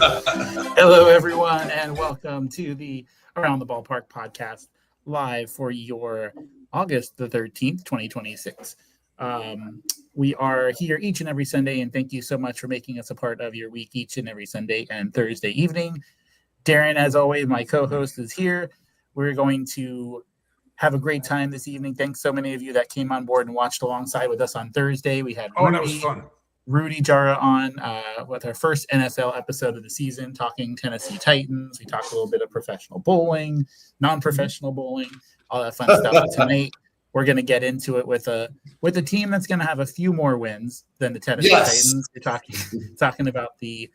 Hello, everyone, and welcome to the Around the Ballpark podcast, live for your August the 13th, 2026. We are here each and every Sunday, and thank you so much for making us a part of your week each and every Sunday and Thursday evening. Darren, as always, my co-host, is here. We're going to have a great time this evening. Thanks so many of you that came on board and watched alongside with us on Thursday. We had that was fun. Rudy Jara on with our first NFL episode of the season, talking Tennessee Titans. We talked a little bit of professional bowling, non-professional bowling, all that fun stuff. But tonight, we're going to get into it with a team that's going to have a few more wins than the Tennessee Titans. We're talking about the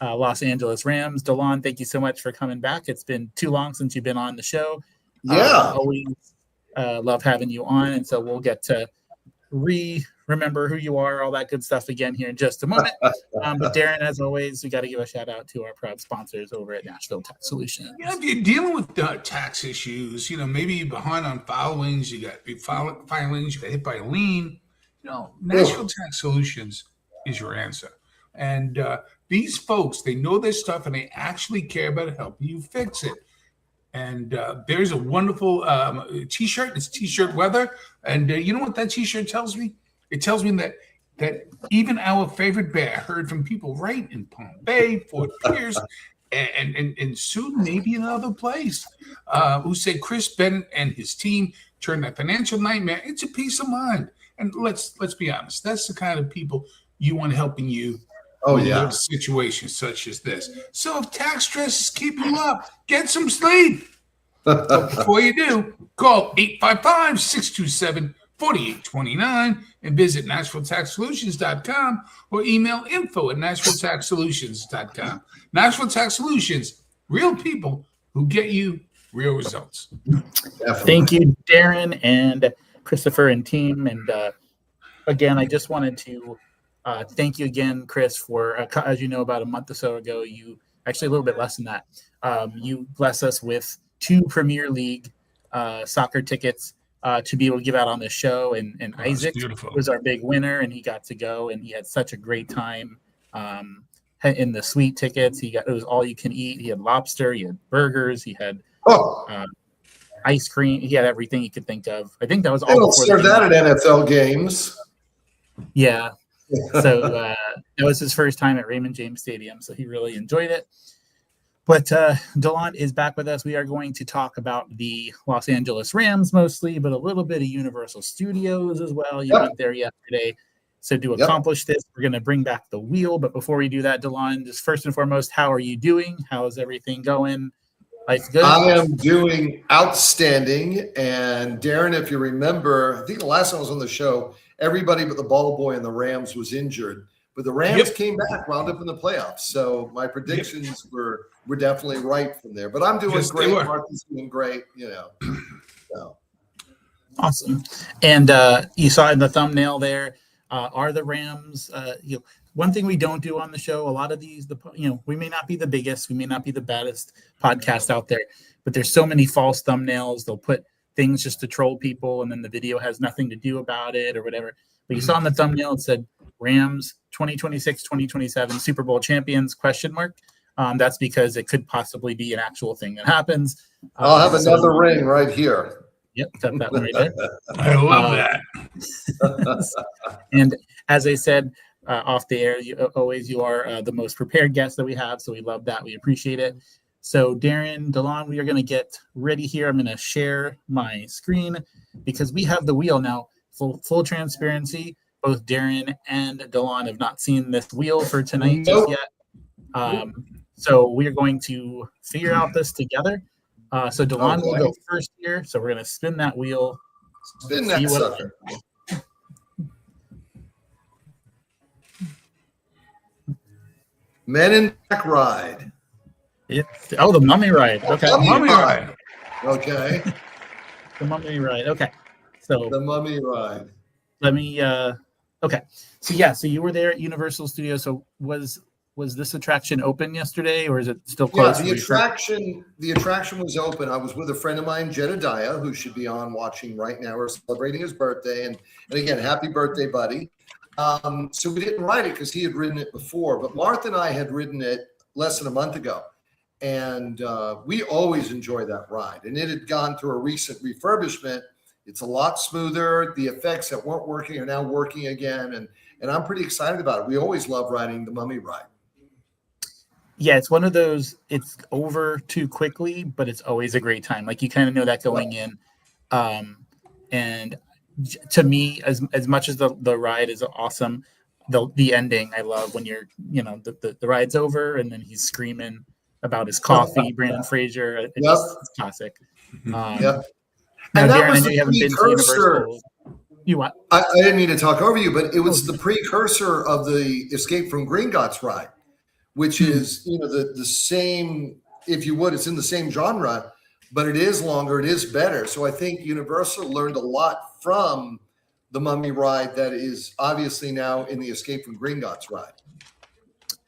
Los Angeles Rams. DeLon, thank you so much for coming back. It's been too long since you've been on the show. Always love having you on, and so we'll get to remember who you are, all that good stuff again here in just a moment. But Darren, as always, we got to give a shout out to our proud sponsors over at Nashville Tax Solutions. Yeah, if you're dealing with tax issues, maybe you're behind on filings, you got big filings, you got hit by a lien, Nashville Tax Solutions is your answer. And these folks, they know their stuff and they actually care about helping you fix it. And there's a wonderful T-shirt. It's T-shirt weather. And you know what that T-shirt tells me? It tells me that even our favorite bear heard from people right in Palm Bay, Fort Pierce, and soon maybe another place, who say Chris Bennett and his team turned that financial nightmare into peace of mind. And let's be honest, that's the kind of people you want helping you. In situations such as this. So if tax stress is keeping you up, get some sleep. But before you do, call 855-627-4829 and visit NashvilleTaxSolutions.com or email info@NashvilleTaxSolutions.com. Nashville Tax Solutions, real people who get you real results. Definitely. Thank you, Darren and Christopher and team. And again, I just wanted to thank you again, Chris, for, as you know, about a month or so ago, actually a little bit less than that, you blessed us with 2 Premier League soccer tickets to be able to give out on the show. And Isaac was our big winner, and he got to go, and he had such a great time in the sweet tickets. It was all you can eat. He had lobster, he had burgers, he had ice cream. He had everything you could think of. I think that was all. They don't serve that at NFL games. Yeah. So that was his first time at Raymond James Stadium, so he really enjoyed it. But DeLon is back with us. We are going to talk about the Los Angeles Rams mostly, but a little bit of Universal Studios as well. You went there yesterday. So to accomplish this, we're going to bring back the wheel. But before we do that, DeLon, just first and foremost, how are you doing? How is everything going? Life good? I am doing outstanding. And Darren, if you remember, I think the last time I was on the show, everybody but the ball boy and the Rams was injured. But the Rams came back, wound up in the playoffs. So my predictions were definitely right from there. But I'm doing great. Martha's doing great, So. Awesome. And you saw in the thumbnail there, are the Rams, one thing we don't do on the show, a lot of these, we may not be the biggest, we may not be the baddest podcast out there, but there's so many false thumbnails. They'll put things just to troll people, and then the video has nothing to do about it or whatever. But you saw in the thumbnail, it said Rams 2026-2027 Super Bowl champions, ? That's because it could possibly be an actual thing that happens. I'll have another ring right here. Yep, that one right there. I love that. And as I said off the air, you are the most prepared guest that we have, so we love that. We appreciate it. So Darren, DeLon, we are going to get ready here. I'm going to share my screen because we have the wheel now. Full transparency, both Darren and DeLon have not seen this wheel for tonight just yet. So we are going to figure out this together. So DeLon will go first here. So we're going to spin that wheel. Spin that sucker. Men in Black ride. The Mummy ride. Okay. Mummy ride. Okay. The Mummy ride. Okay. So the Mummy ride. Let me. Okay. So you were there at Universal Studios. So was this attraction open yesterday, or is it still closed? Yeah, the attraction was open. I was with a friend of mine, Jedediah, who should be on watching right now. We're celebrating his birthday, and again, happy birthday, buddy. So we didn't ride it because he had ridden it before, but Martha and I had ridden it less than a month ago. And we always enjoy that ride. And it had gone through a recent refurbishment. It's a lot smoother. The effects that weren't working are now working again. And I'm pretty excited about it. We always love riding the Mummy ride. Yeah, it's one of those, it's over too quickly, but it's always a great time. Like you kind of know that going in. And to me, as much as the ride is awesome, the ending I love when you're, the ride's over and then he's screaming about his coffee, Brandon Fraser. It's classic. Yep. Now, And that Darren, was I know you the haven't been to precursor. Universal. You what? I didn't mean to talk over you, but it was the precursor of the Escape from Gringotts ride, which is, the same, if you would, it's in the same genre, but it is longer, it is better. So I think Universal learned a lot from the Mummy ride that is obviously now in the Escape from Gringotts ride.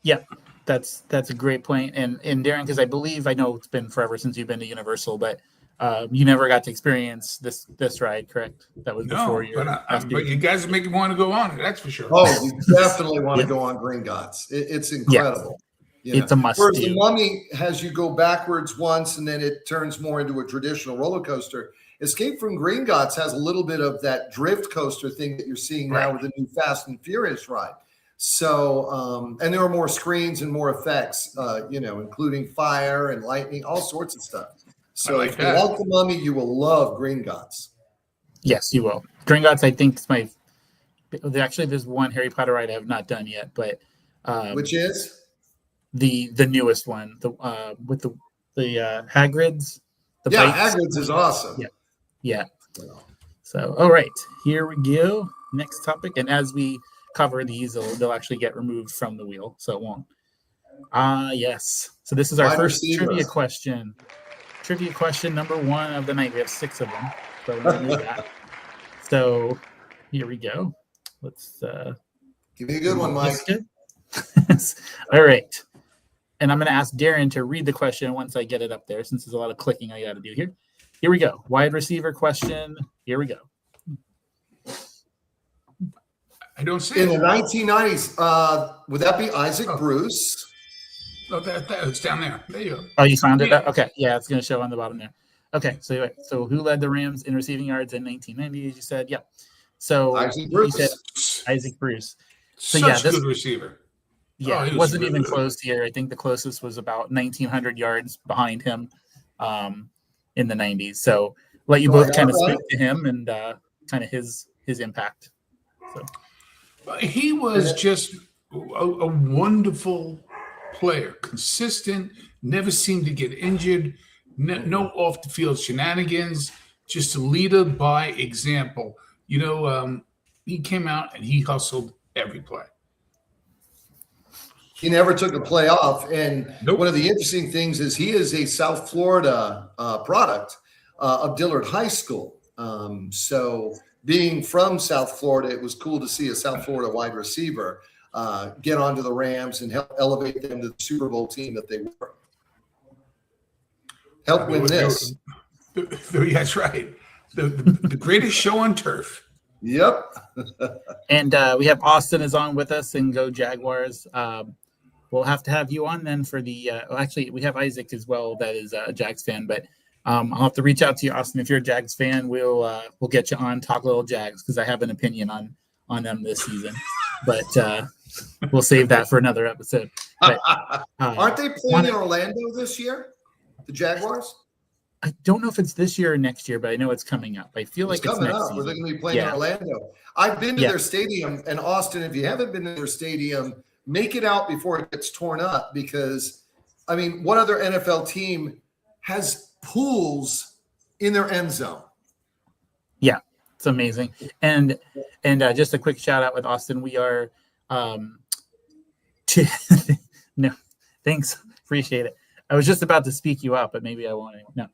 Yeah, that's a great point. And Darren, because I know it's been forever since you've been to Universal, but you never got to experience this ride, correct? That was before you. But you guys make me want to go on it. That's for sure. Oh, you definitely want to go on Gringotts. It's incredible. It's a must. Whereas the Mummy has you go backwards once and then it turns more into a traditional roller coaster. Escape from Gringotts has a little bit of that drift coaster thing that you're seeing now with the new Fast and Furious ride. So, and there are more screens and more effects, including fire and lightning, all sorts of stuff. So if you like the Mummy, you will love Gringotts. Yes, you will. Gringotts, I think, is actually, there's one Harry Potter ride I have not done yet, but which is the newest one, with the Hagrid's. Hagrid's is awesome. Yeah. So, all right, here we go. Next topic, and as we cover these, they'll actually get removed from the wheel, so it won't. Yes. So this is our first trivia question. Trivia question number 1 of the night. We have 6 of them, so we're gonna do that. So here we go. Let's give me a good one, Mike. All right. And I'm going to ask Darren to read the question once I get it up there, since there's a lot of clicking I got to do here. Here we go. Wide receiver question. Here we go. I don't see in it. the 1990s. Would that be Isaac Bruce? Oh, it's down there. There you go. Oh, you found it? Okay. Yeah, it's going to show on the bottom there. Okay. So who led the Rams in receiving yards in 1990? As you said, yep. So Isaac Bruce. You said Isaac Bruce. So Such good receiver. Yeah, it wasn't even close here. I think the closest was about 1,900 yards behind him in the 90s. So let you both kind of speak to him and kind of his impact. So he was just a wonderful player, consistent, never seemed to get injured, no off the field shenanigans, just a leader by example. He came out and he hustled every play. He never took a play off. And one of the interesting things is he is a South Florida product of Dillard High School. So being from South Florida, it was cool to see a South Florida wide receiver get onto the Rams and help elevate them to the Super Bowl team that they were. Help win this. That's right. The greatest show on turf. Yep. And we have Austin is on with us, and go Jaguars. We'll have to have you on then for the actually, we have Isaac as well that is a Jags fan, but I'll have to reach out to you, Austin. If you're a Jags fan, we'll get you on, talk a little Jags, because I have an opinion on them this season. But we'll save that for another episode. But, aren't they playing in Orlando this year, the Jaguars? I don't know if it's this year or next year, but I know it's coming up. I feel like it's coming next up. season. Where they're going to be playing in Orlando. I've been to their stadium, and Austin, if you haven't been to their stadium, make it out before it gets torn up, because, I mean, what other NFL team has pools in their end zone? Yeah, it's amazing. And just a quick shout out with Austin. We are no, thanks. Appreciate it. I was just about to speak you up, but maybe I won't anymore. No.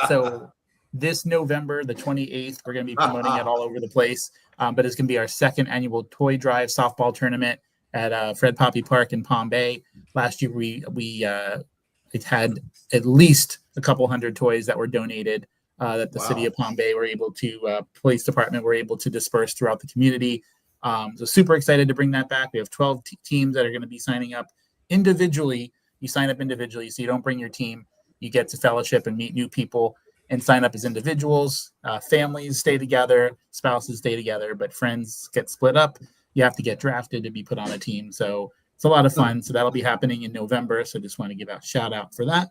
So this November, the 28th, we're going to be promoting it all over the place. But it's going to be our second annual toy drive softball tournament at Fred Poppy Park in Palm Bay. Last year, it had at least a couple hundred toys that were donated that the city of Palm Bay were able to, police department were able to disperse throughout the community. So super excited to bring that back. We have 12 teams that are going to be signing up. individually. You sign up individually, so you don't bring your team. You get to fellowship and meet new people and sign up as individuals. Families stay together, spouses stay together, but friends get split up. You have to get drafted to be put on a team. So it's a lot of fun. So that'll be happening in November. So just want to give a shout out for that.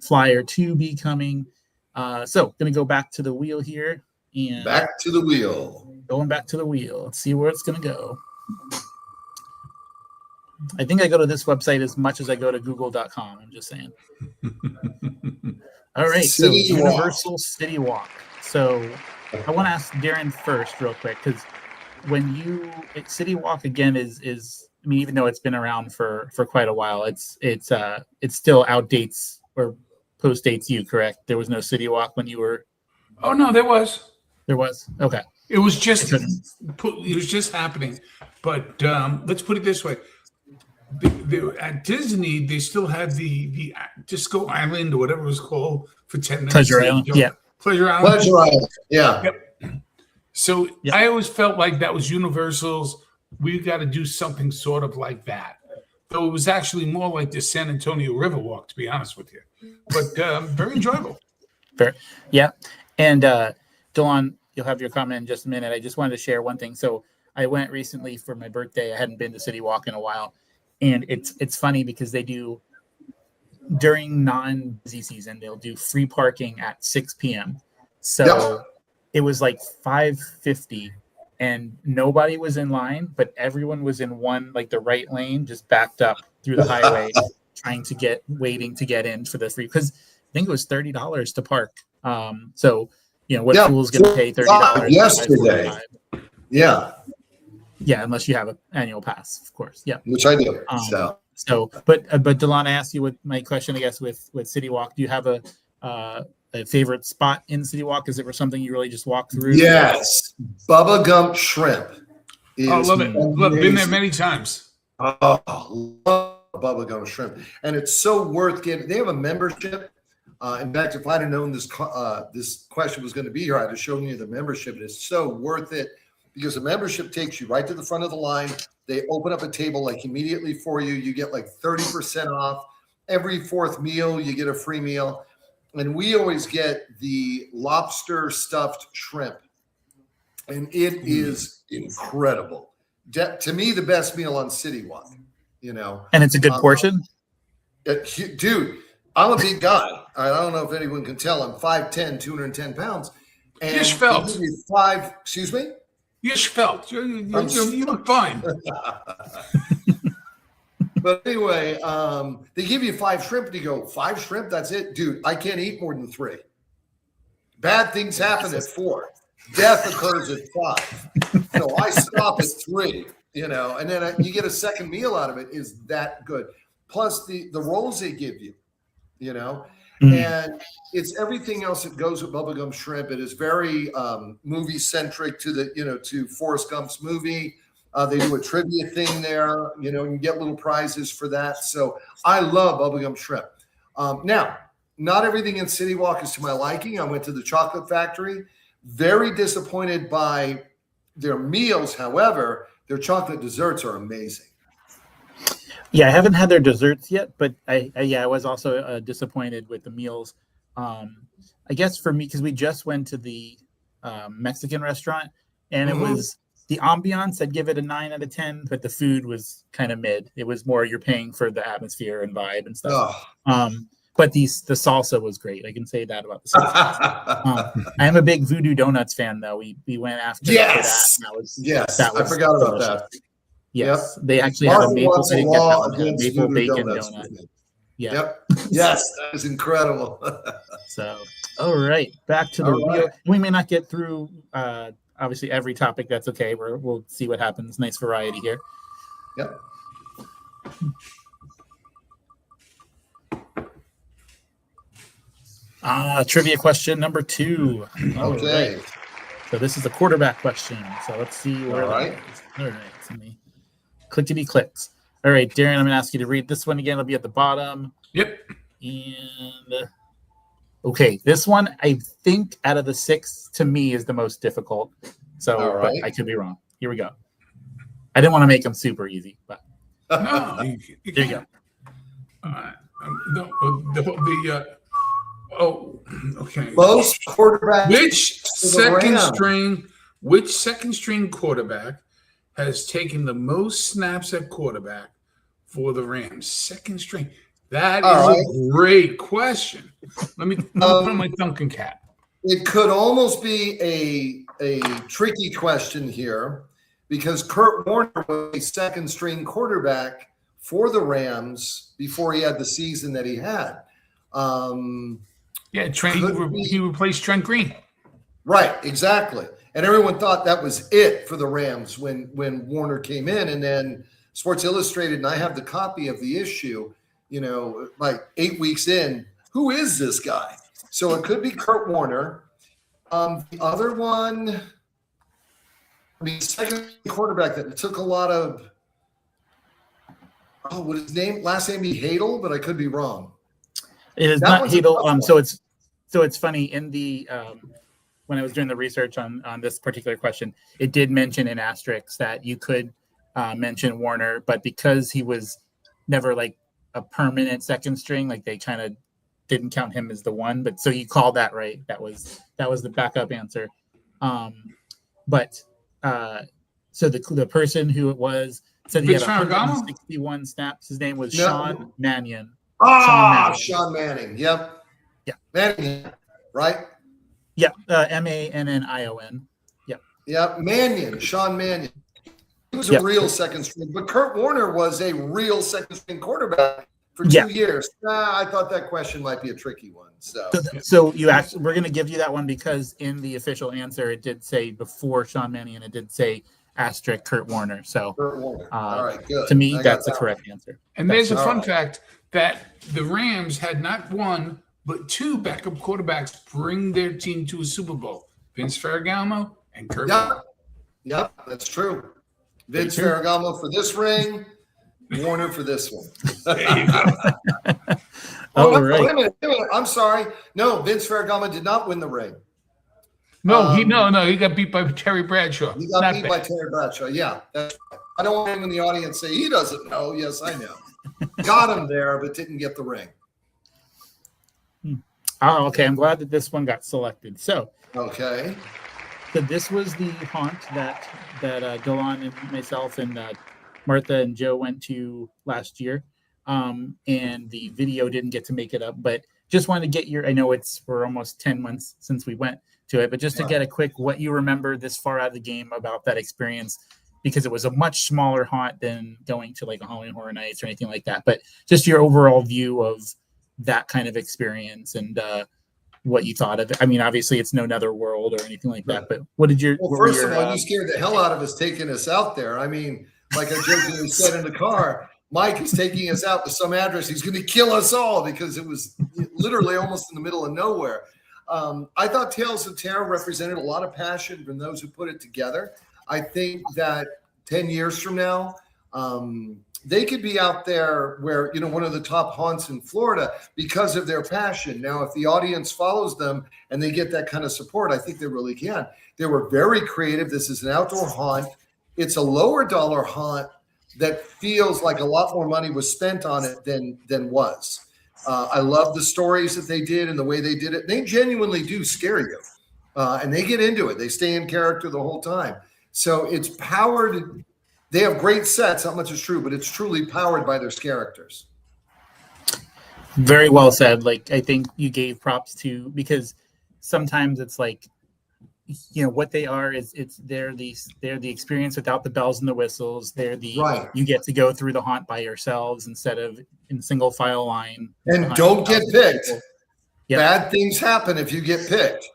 Flyer to be coming. So going to go back to the wheel here. And back to the wheel. Going back to the wheel. Let's see where it's going to go. I think I go to this website as much as I go to google.com. I'm just saying. All right. So Universal City Walk. So I want to ask Darren first real quick, because when City Walk again is I mean, even though it's been around for quite a while, it still outdates or postdates you, correct? There was no City Walk when you were. Oh no, there was. There was. Okay. It was just happening. But let's put it this way: at Disney, they still had the Disco Island or whatever it was called for 10 minutes. Pleasure Island. Yeah. Pleasure Island. Pleasure Island. Yeah. Yep. So I always felt like that was Universal's. We got to do something sort of like that. Though it was actually more like the San Antonio River Walk, to be honest with you. But very enjoyable. Fair. Yeah. And Delon, you'll have your comment in just a minute. I just wanted to share one thing. So I went recently for my birthday. I hadn't been to City Walk in a while. And it's funny because they do, during non-busy season, they'll do free parking at 6 p.m. So it was like 5:50 and nobody was in line, but everyone was in one, like the right lane, just backed up through the highway, waiting to get in for the free, because I think it was $30 to park. So, what fool's going to pay $30 yesterday? Yeah, unless you have an annual pass, of course. Yeah, which I do. But Delon, I asked you what my question, I guess, with City Walk. Do you have a favorite spot in City Walk? Is it something you really just walk through? Yes, Bubba Gump Shrimp. I love it. Been there many times. Oh, love Bubba Gump Shrimp, and it's so worth getting. They have a membership. In fact, if I'd have known this question was going to be here, I'd have shown you the membership. It's so worth it because the membership takes you right to the front of the line. They open up a table like immediately for you. You get like 30% off. Every fourth meal, you get a free meal. And we always get the lobster stuffed shrimp. And it is incredible. To me, the best meal on City Walk, And it's a good portion? Dude, I'm a big guy. I don't know if anyone can tell. I'm 5'10", 210 pounds. And Yes, felt. Excuse me? Yes, felt. You look fine. But anyway, they give you 5 shrimp and you go, 5 shrimp? That's it? Dude, I can't eat more than 3. Bad things happen at 4. Death occurs at 5. So I stop at 3, and then you get a second meal out of it. Is that good? Plus the rolls they give you, and it's everything else that goes with bubblegum shrimp. It is very movie centric to to Forrest Gump's movie. They do a trivia thing there, and you get little prizes for that. So I love bubblegum shrimp. Now, not everything in City Walk is to my liking. I went to the Chocolate Factory. Very disappointed by their meals. However, their chocolate desserts are amazing. Yeah, I haven't had their desserts yet, but I was also disappointed with the meals. I guess for me, because we just went to the Mexican restaurant, and it was the ambiance. I'd give it a 9 out of 10, but the food was kind of mid. It was more you're paying for the atmosphere and vibe and stuff. But the salsa was great. I can say that about the salsa. I am a big Voodoo Donuts fan, though. We went after that. I forgot about that. Yes, they actually had a maple bacon donut. Yep. Yes, that was incredible. So, all right, back to the wheel. We may not get through obviously every topic. That's okay. We'll see what happens. Nice variety here. Yep. Trivia question number 2. Okay. Right. So this is a quarterback question. So let's see where that is. All right. So me clickety clicks. All right, Darren, I'm going to ask you to read this one again. It'll be at the bottom. Yep. And okay, this one I think out of the 6 to me is the most difficult. So but I could be wrong. Here we go. I didn't want to make them super easy, but no, here you go. Okay. Most quarterbacks. Which second string quarterback has taken the most snaps at quarterback for the Rams? Second string. That is a great question. Let me put on my Duncan cap. It could almost be a tricky question here because Kurt Warner was a second string quarterback for the Rams before he had the season that he had. He replaced Trent Green. Right, exactly. And everyone thought that was it for the Rams when Warner came in. And then Sports Illustrated, and I have the copy of the issue, like 8 weeks in, who is this guy? So it could be Kurt Warner. The other one, second quarterback that took a lot of, what his name? Last name be Hadel, but I could be wrong. It is not Hadel. So it's funny in the when I was doing the research on this particular question, it did mention in asterisks that you could mention Warner, but because he was never like a permanent second string, like they kind of didn't count him as the one. But so you called that right. That was the backup answer. So the person who it was said he had 161 snaps. His name was Sean Mannion. Sean Manning. Yep. Yeah. Manning, right? Yeah. Mannion. Yep. Yeah. Mannion. Sean Mannion. He was a real second string, but Kurt Warner was a real second string quarterback for 2 years. I thought that question might be a tricky one. So we're going to give you that one because in the official answer, it did say before Sean Mannion, it did say asterisk Kurt Warner. So Kurt Warner. All right, good. To me, that's the correct answer. And there's a fun fact that the Rams had not one, but two backup quarterbacks bring their team to a Super Bowl. Vince Ferragamo and Kurt Warner. Yep, that's true. Vince Ferragamo for this ring, Warner for this one. There you go. Wait a minute. I'm sorry. No, Vince Ferragamo did not win the ring. No, he got beat by Terry Bradshaw. He got beat by Terry Bradshaw. Yeah, that's right. I don't want anyone in the audience to say he doesn't know. Yes, I know. Got him there, but didn't get the ring. Oh, okay. I'm glad that this one got selected. So this was the haunt that Golan and myself and Martha and Joe went to last year. And the video didn't get to make it up, but just wanted to get I know we're almost 10 months since we went to it, but just to get a quick, what you remember this far out of the game about that experience, because it was a much smaller haunt than going to like a Halloween Horror Nights or anything like that, but just your overall view of that kind of experience and, what you thought of it. I mean, obviously it's no netherworld or anything like that, but what did you, first of all, you scared the hell out of us taking us out there. I mean, like I jokingly said in the car, Mike is taking us out to some address. He's going to kill us all because it was literally almost in the middle of nowhere. I thought Tales of Terror represented a lot of passion from those who put it together. I think that 10 years from now, they could be out there where, one of the top haunts in Florida because of their passion. Now, if the audience follows them and they get that kind of support, I think they really can. They were very creative. This is an outdoor haunt. It's a lower dollar haunt that feels like a lot more money was spent on it than was. I love the stories that they did and the way they did it. They genuinely do scare you, and they get into it. They stay in character the whole time. So it's powered. They have great sets. Not much is true, but it's truly powered by their characters. Very well said. Like, I think you gave props to, because sometimes it's like, what they are is they're the experience without the bells and the whistles. They're you get to go through the haunt by yourselves instead of in single file line. And don't get picked. Yep. Bad things happen if you get picked.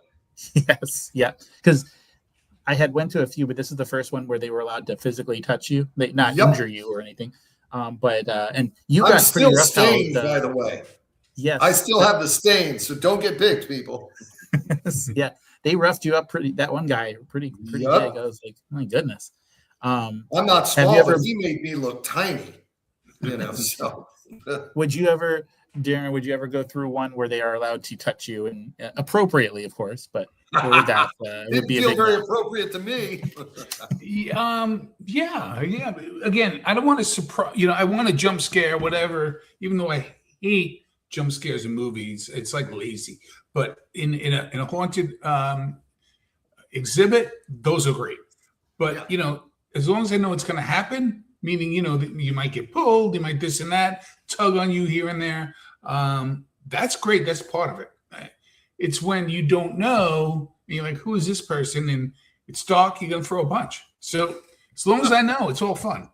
Yes. Yeah. Because I had went to a few, but this is the first one where they were allowed to physically touch you, not injure you or anything. And you got still stained, by the way. Yes. I still have the stains, so don't get picked, people. Yeah. They roughed you up that one guy pretty big. I was like, my goodness. I'm not small, but he made me look tiny, so. Darren, would you ever go through one where they are allowed to touch you and appropriately, of course, but would that would be very appropriate to me. Yeah. Again, I don't want to surprise. I want to jump scare, whatever. Even though I hate jump scares in movies. It's like lazy. But in a haunted exhibit, those are great. But as long as I know it's going to happen, meaning you might get pulled, you might this and that, tug on you here and there. That's great. That's part of it. It's when you don't know, and you're like, who is this person? And it's dark, you're going to throw a punch. So as long as I know, it's all fun.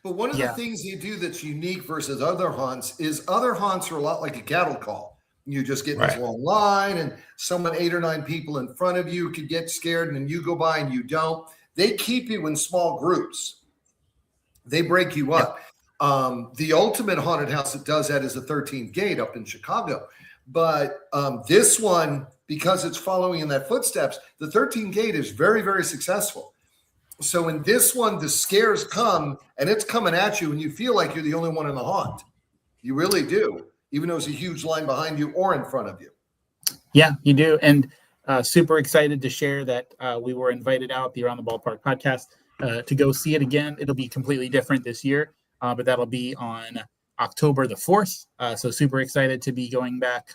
But one of the things you do that's unique versus other haunts is other haunts are a lot like a cattle call. You just get in this long line and someone 8 or 9 people in front of you could get scared and then you go by and you don't. They keep you in small groups. They break you up. The ultimate haunted house that does that is the 13th Gate up in Chicago. But this one, because it's following in that footsteps, the 13th Gate is very, very successful. So in this one, the scares come and it's coming at you and you feel like you're the only one in the haunt. You really do, even though there's a huge line behind you or in front of you. Yeah, you do. And super excited to share that we were invited out, the Around the Ballpark podcast, to go see it again. It'll be completely different this year, but that'll be on October the 4th. So super excited to be going back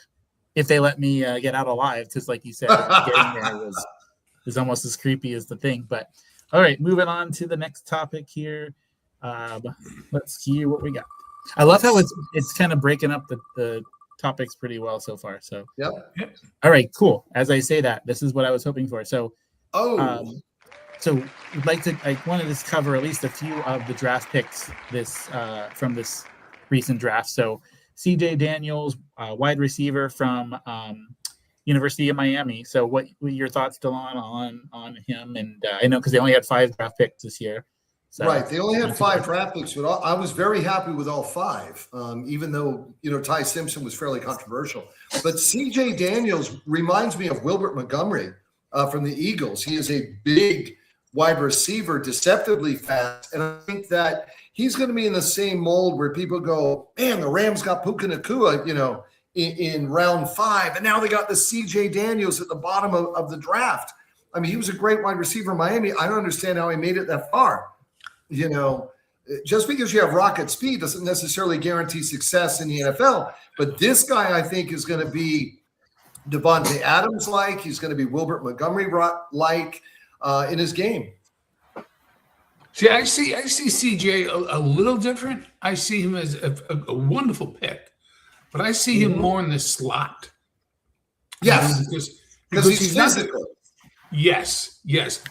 if they let me get out alive, because like you said, getting there was almost as creepy as the thing. But all right, moving on to the next topic here. Let's see what we got. I love how it's kind of breaking up the topics pretty well so far. So yep. All right, cool. As I say that, this is what I was hoping for. So so I wanted to cover at least a few of the draft picks from this recent draft. So CJ Daniels, wide receiver from University of Miami. So what were your thoughts, Delon, on him? And I know because they only had 5 draft picks this year. So, right. They only had 5 draft picks, but I was very happy with all 5, even though, Ty Simpson was fairly controversial. But CJ Daniels reminds me of Wilbert Montgomery from the Eagles. He is a big wide receiver, deceptively fast. And I think that he's going to be in the same mold where people go, man, the Rams got Puka Nacua, in round 5. And now they got the CJ Daniels at the bottom of the draft. I mean, he was a great wide receiver in Miami. I don't understand how he made it that far. Just because you have rocket speed doesn't necessarily guarantee success in the NFL. But this guy, I think, is going to be Devontae Adams-like. He's going to be Wilbert Montgomery-like in his game. See, I see CJ a little different. I see him as a wonderful pick, but I see him more in the slot. Yes, because he's physical. Yes,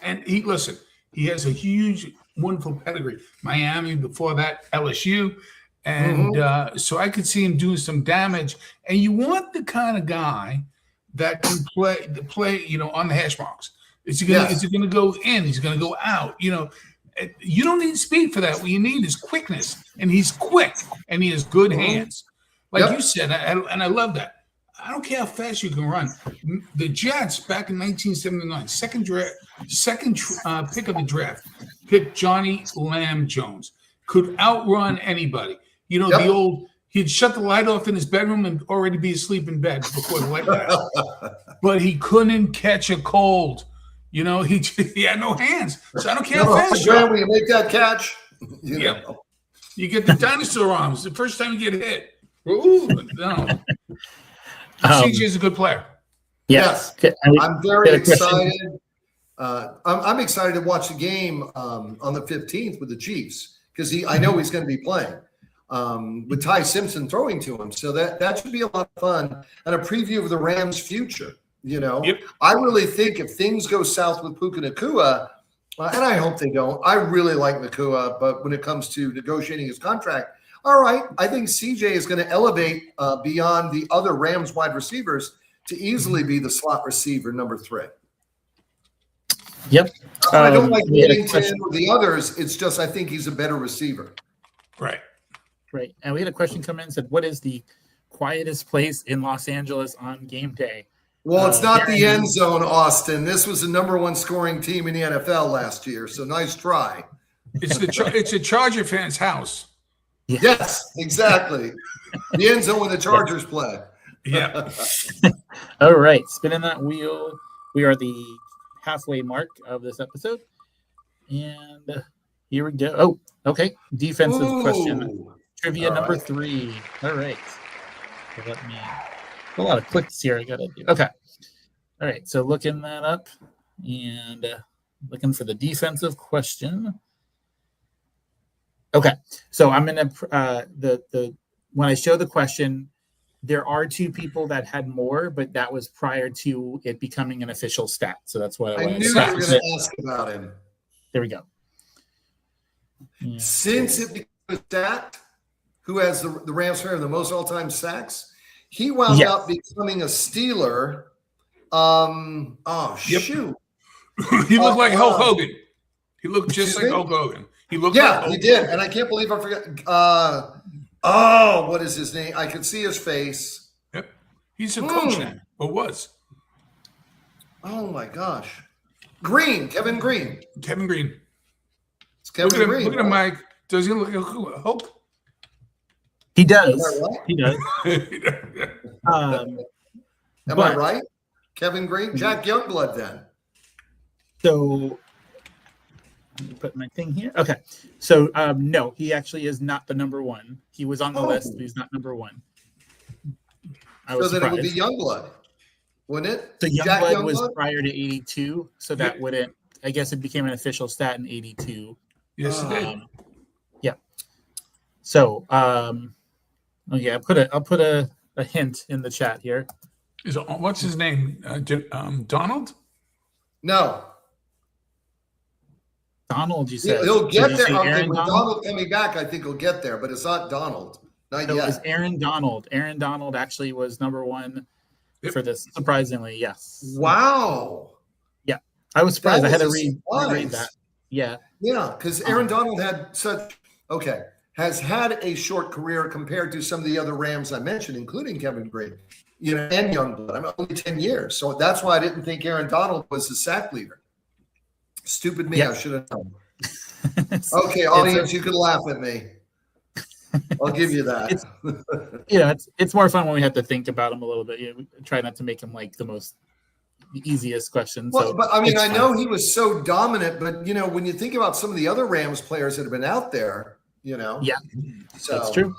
and he has a huge, wonderful pedigree. Miami, before that, LSU. And so I could see him doing some damage. And you want the kind of guy that can play, on the hash marks. Is he going to go in? He's going to go out. You don't need speed for that. What you need is quickness. And he's quick. And he has good hands. Like you said, and I love that. I don't care how fast you can run. The Jets back in 1979, second pick of the draft, picked Johnny Lamb Jones. Could outrun anybody. The old, he'd shut the light off in his bedroom and already be asleep in bed before the light went out. But he couldn't catch a cold. He had no hands. So I don't care how fast you are. When you make that catch, you get the dinosaur arms the first time you get hit. Ooh, no. CJ is a good player. Yes. I'm very excited. I'm excited to watch the game on the 15th with the Chiefs because I know he's going to be playing with Ty Simpson throwing to him. So that should be a lot of fun and a preview of the Rams' future. I really think if things go south with Puka Nacua, and I hope they don't, I really like Nacua, but when it comes to negotiating his contract, all right, I think CJ is going to elevate beyond the other Rams wide receivers to easily be the slot receiver number 3. Yep. I don't like Whittington or the others. It's just I think he's a better receiver. Right. And we had a question come in and said, what is the quietest place in Los Angeles on game day? Well, it's not the end zone, Austin. This was the number 1 scoring team in the NFL last year, so nice try. It's a Charger fan's house. Yeah. Yes, exactly. The end zone when the Chargers play. Yeah. All right. Spinning that wheel. We are the halfway mark of this episode. And here we go. Oh, okay. Defensive question. Trivia number 3. All right. So let me. A lot of clicks here. I gotta do. Okay. All right. So looking that up and looking for the defensive question. Okay. So I'm gonna the when I show the question, there are two people that had more, but that was prior to it becoming an official stat. So that's what I knew you were going to ask about him. There we go. Yeah. Since it became a stat, who has the Rams player the most all-time sacks? He wound up becoming a Steeler. Shoot. He looked like Hulk Hogan. He looked just like Hulk Hogan. He looked like Hulk he did. Hogan. And I can't believe I forgot. What is his name? I could see his face. Yep. He's a coach now, or was. Oh, my gosh. Kevin Green. Kevin Green. It's Kevin Green. Look at him, Mike. Does he look like Hulk? He does. Right? He does. Am I right? Kevin Green? Jack Youngblood then. So let me put my thing here. Okay. So no, he actually is not the number one. He was on the list, but he's not number one. I was then surprised. it would be Youngblood, wouldn't it? So Youngblood was prior to 82, so that wouldn't. I guess it became an official stat in 82. Yes, it did. Yeah. So I'll put a hint in the chat here. What's his name? Donald? No. Donald, you said. He'll get there. Okay, with Donald coming back, I think he'll get there, but it's not Donald. Not yet. It was Aaron Donald. Aaron Donald actually was number one for this, surprisingly, yes. Wow. Yeah. I was surprised. I had to reread that. Yeah. Yeah, because Aaron Donald has had a short career compared to some of the other Rams I mentioned, including Kevin Green, and Youngblood. I'm only 10 years. So that's why I didn't think Aaron Donald was the sack leader. Stupid me. I should have known. Okay, audience, you can laugh at me. I'll give you that. It's more fun when we have to think about him a little bit. We try not to make him like the easiest question. Well, but I mean, I know he was so dominant, but when you think about some of the other Rams players that have been out there, so that's true.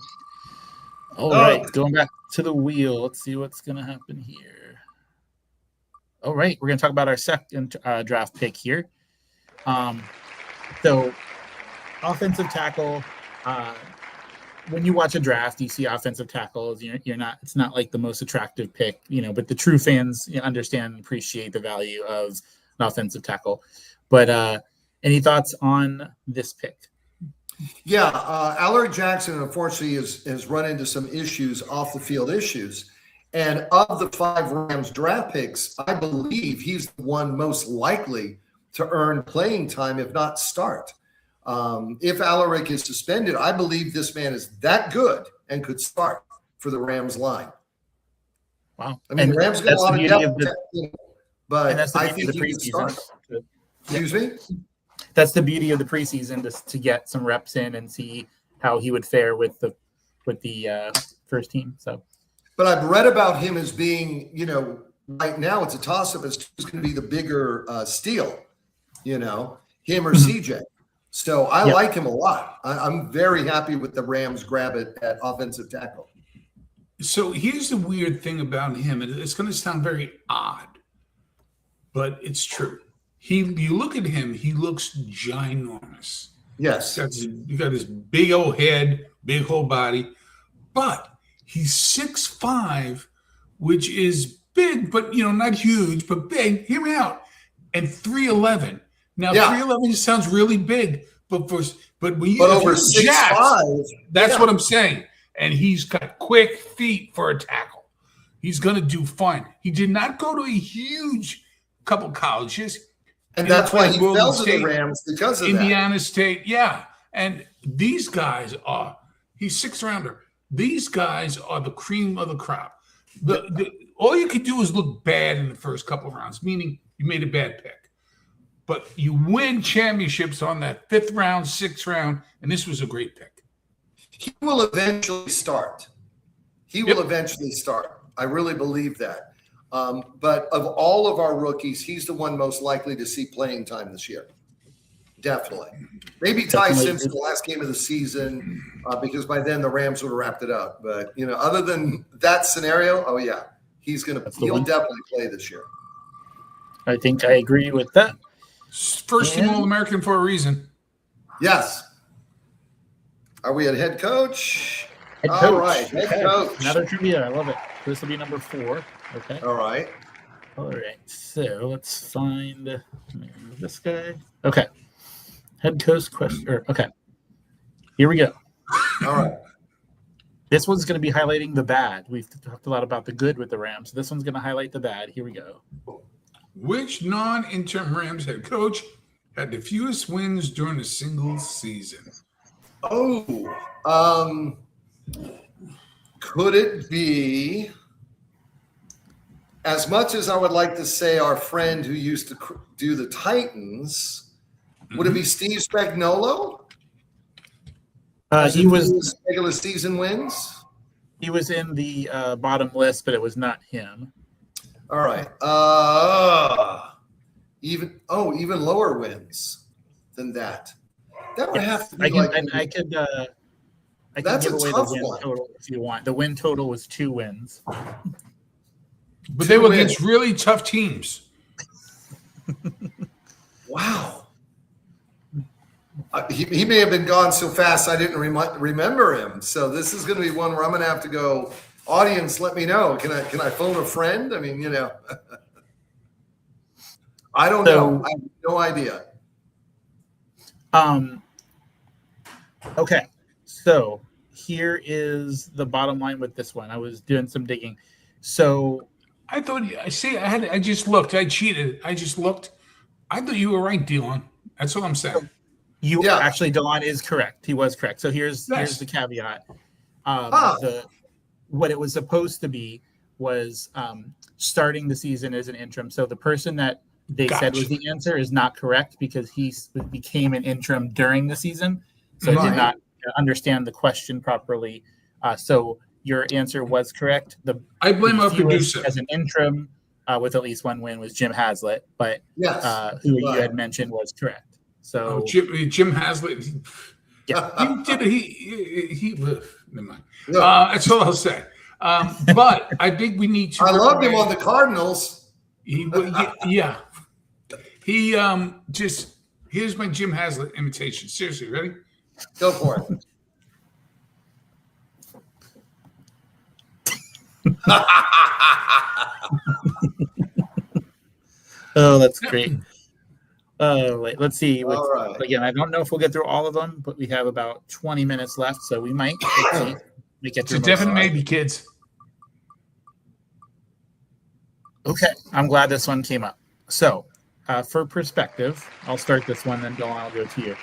All right, going back to the wheel. Let's see what's going to happen here. All right, we're going to talk about our second draft pick here. So offensive tackle, when you watch a draft, you see offensive tackles, it's not like the most attractive pick, but the true fans understand and appreciate the value of an offensive tackle. But any thoughts on this pick? Yeah, Alaric Jackson, unfortunately, has run into some issues, off the field issues. And of the 5 Rams draft picks, I believe he's the one most likely to earn playing time, if not start. If Alaric is suspended, I believe this man is that good and could start for the Rams line. Wow. I mean, the Rams got a lot of depth, but I think he can start. Excuse me? That's the beauty of the preseason, to get some reps in and see how he would fare with the first team. So, but I've read about him as being, right now it's a toss-up as to who's going to be the bigger steal, him or CJ. So I like him a lot. I'm very happy with the Rams grab at offensive tackle. So here's the weird thing about him. It's going to sound very odd, but it's true. You look at him, he looks ginormous. Yes. You got this big old head, big whole body, but he's 6'5", which is big, but not huge, but big. Hear me out. And 3'11". Now 3'11" sounds really big, but when you over 6'5", that's what I'm saying. And he's got quick feet for a tackle. He's going to do fine. He did not go to a huge couple colleges. And that's why he fell to the Rams, because of Indiana State, yeah. And these guys he's 6th rounder. These guys are the cream of the crop. All you could do is look bad in the first couple of rounds, meaning you made a bad pick. But you win championships on that 5th round, 6th round, and this was a great pick. He will eventually start. I really believe that. But of all of our rookies, he's the one most likely to see playing time this year. Definitely. Maybe Ty Definitely. Simpson the last game of the season, because by then the Rams would have wrapped it up. But other than that scenario, oh yeah, he'll definitely play this year. I think I agree with that. First team All-American for a reason. Yes. Are we at head coach? Head All coach. right, head coach. Another trivia. I love it. This will be number 4. Okay. All right. So let's find this guy. Okay. Head coach question. Okay. Here we go. All right. This one's going to be highlighting the bad. We've talked a lot about the good with the Rams. This one's going to highlight the bad. Here we go. Which non-interim Rams head coach had the fewest wins during a single season? Oh, could it be, as much as I would like to say our friend who used to do the Titans, would it be Steve Spagnuolo? He was regular season wins. He was in the bottom list, but it was not him. All right. Even lower wins than that. That would have to be I could give away the win total if you want. The win total was 2 wins. But they were against really tough teams. Wow. He may have been gone so fast I didn't remember him. So this is going to be one where I'm going to have to go, audience, let me know. Can I phone a friend? I mean, I don't know. I have no idea. Okay. So here is the bottom line with this one. I was doing some digging. So I thought, I just looked. I cheated. I just looked. I thought you were right, Dylan. That's what I'm saying. Actually, Dylan is correct. He was correct. So here's the caveat. What it was supposed to be was starting the season as an interim. So the person that they said was the answer is not correct because he became an interim during the season. So I did not understand the question properly. So your answer was correct. I blame our producer. As an interim with at least 1 win was Jim Haslett, but who you had mentioned was correct. So Jim Haslett, yeah, he never mind. That's all I'll say. But I think we need to. I loved him on the Cardinals. He just here's my Jim Haslett imitation. Seriously, ready? Go for it. Oh, that's great. Wait, let's see. All right. Again, I don't know if we'll get through all of them, but we have about 20 minutes left, so we might. It's a definite maybe, kids. Okay, I'm glad this one came up. So, for perspective, I'll start this one, then Dylan, I'll go to you.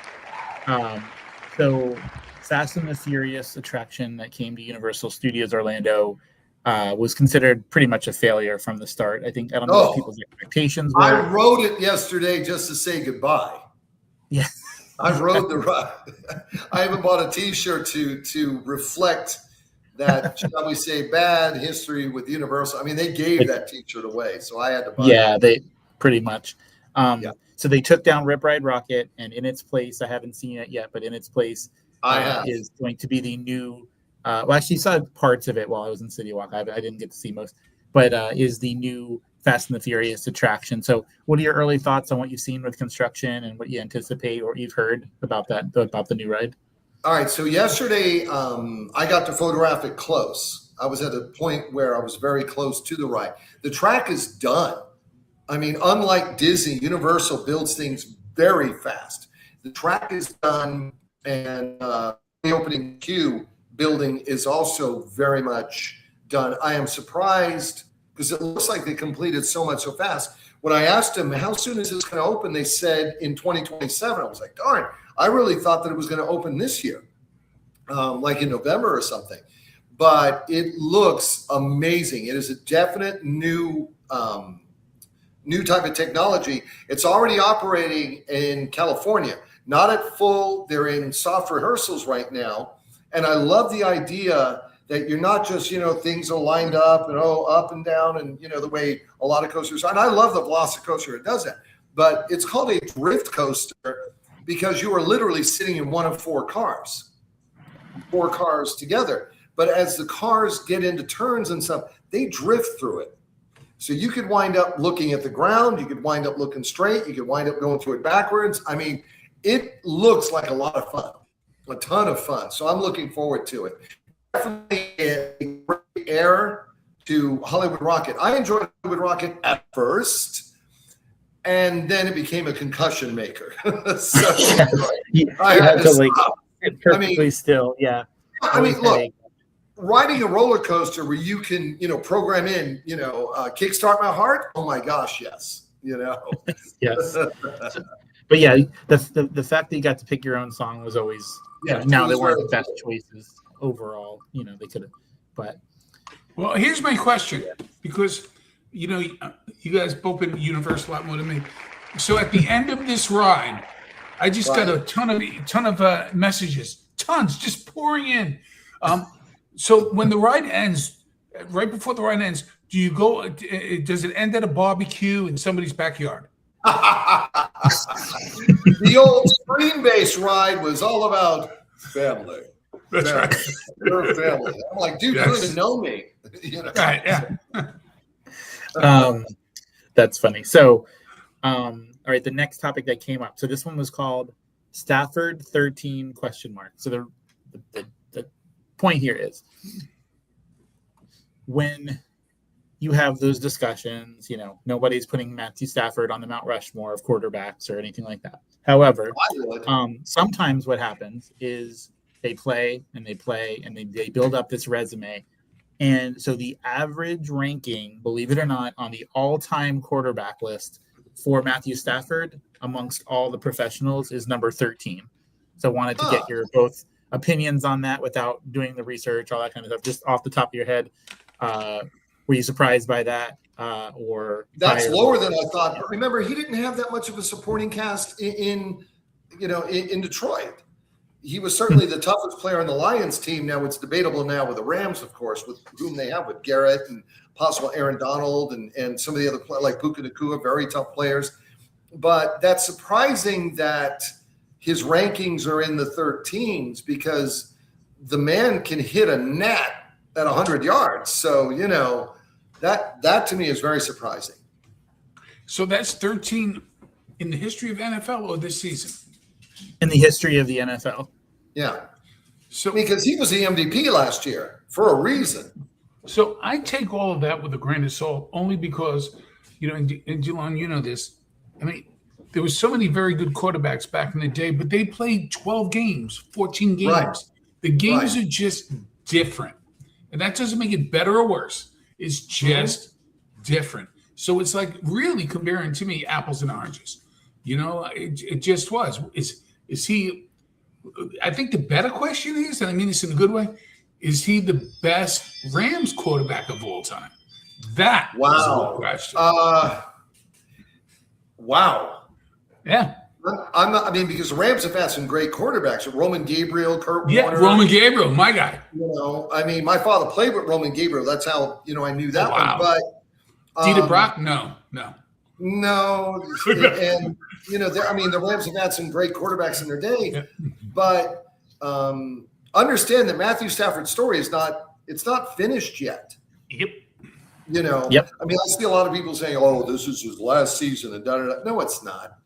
So, Fast and the Furious attraction that came to Universal Studios Orlando was considered pretty much a failure from the start. I don't know what people's expectations were. I rode it yesterday just to say goodbye. Yeah. I rode the ride. I haven't bought a T-shirt to reflect that, shall we say, bad history with Universal. I mean, they gave that T-shirt away, so I had to buy it. Yeah, they pretty much. So they took down Rip Ride Rocket, and in its place, I haven't seen it yet, but in its place is going to be the new well, I actually saw parts of it while I was in City Walk. I didn't get to see most, but is the new Fast and the Furious attraction. So what are your early thoughts on what you've seen with construction and what you anticipate or you've heard about the new ride? All right. So yesterday, I got to photograph it close. I was at a point where I was very close to the ride. The track is done. I mean, unlike Disney, Universal builds things very fast. The track is done, and the opening queue building is also very much done. I am surprised because it looks like they completed so much so fast. When I asked them, how soon is this going to open? They said in 2027. I was like, darn, I really thought that it was going to open this year, like in November or something. But it looks amazing. It is a definite new type of technology. It's already operating in California, not at full. They're in soft rehearsals right now. And I love the idea that you're not just, things are lined up and up and down and, the way a lot of coasters are. And I love the Velocicoaster. It does that. But it's called a drift coaster. because you are literally sitting in one of four cars together. But as the cars get into turns and stuff, they drift through it. So you could wind up looking at the ground. You could wind up looking straight. You could wind up going through it backwards. I mean, it looks like a lot of fun, a ton of fun. So I'm looking forward to it. Definitely a great heir to Hollywood Rocket. I enjoyed Hollywood Rocket at first, and then it became a concussion maker. So I had to stop. Perfectly still, yeah. I mean, look, riding a roller coaster where you can, program in, kickstart my heart. Oh my gosh, yes, Yes. But yeah, the fact that you got to pick your own song was always. Yeah. Now they weren't the best choices overall. They could have, but. Well, here's my question, because you guys both been in the universe a lot more than me. So at the end of this ride, I just got a ton of messages, tons just pouring in. So when the ride ends, right before the ride ends, do you go? Does it end at a barbecue in somebody's backyard? The old Screen-based ride was all about family. That's right. Your family. I'm like, dude, you don't even know me. Right? Yeah. That's funny. So, all right, the next topic that came up. So this one was called Stafford 13 ? So the point here is when you have those discussions, nobody's putting Matthew Stafford on the Mount Rushmore of quarterbacks or anything like that. However, sometimes what happens is they play and they build up this resume. And so the average ranking, believe it or not, on the all-time quarterback list for Matthew Stafford amongst all the professionals is number 13. So I wanted to get your both opinions on that without doing the research, all that kind of stuff, just off the top of your head. Were you surprised by that? Or that's lower than I thought. But remember, he didn't have that much of a supporting cast in Detroit. He was certainly the toughest player on the Lions team. Now it's debatable now with the Rams, of course, with whom they have with Garrett and possible Aaron Donald and some of the other players like Puka Nacua, very tough players. But that's surprising that his rankings are in the 13s because the man can hit a net at 100 yards. So, that to me is very surprising. So that's 13 in the history of NFL or this season? In the history of the NFL. Yeah. So because he was the MVP last year for a reason. So I take all of that with a grain of salt only because, and Delon, you know this. I mean, there was so many very good quarterbacks back in the day, but they played 12 games, 14 games. Right. The games are just different. And that doesn't make it better or worse. It's just different. So it's like really comparing to me apples and oranges. It just was. Is he – I think the better question is, and I mean this in a good way, is he the best Rams quarterback of all time? That is a good question. Wow. Yeah. I'm not. I mean, because the Rams have had some great quarterbacks. Roman Gabriel, Kurt Warner. Roman Gabriel, my guy. I mean, my father played with Roman Gabriel. That's how I knew that one. But Dieter Brock, no. No, and the Rams have had some great quarterbacks in their day, but understand that Matthew Stafford's story is not finished yet. Yep. Yep. I mean, I see a lot of people saying, "Oh, this is his last season," and da da da. No, it's not.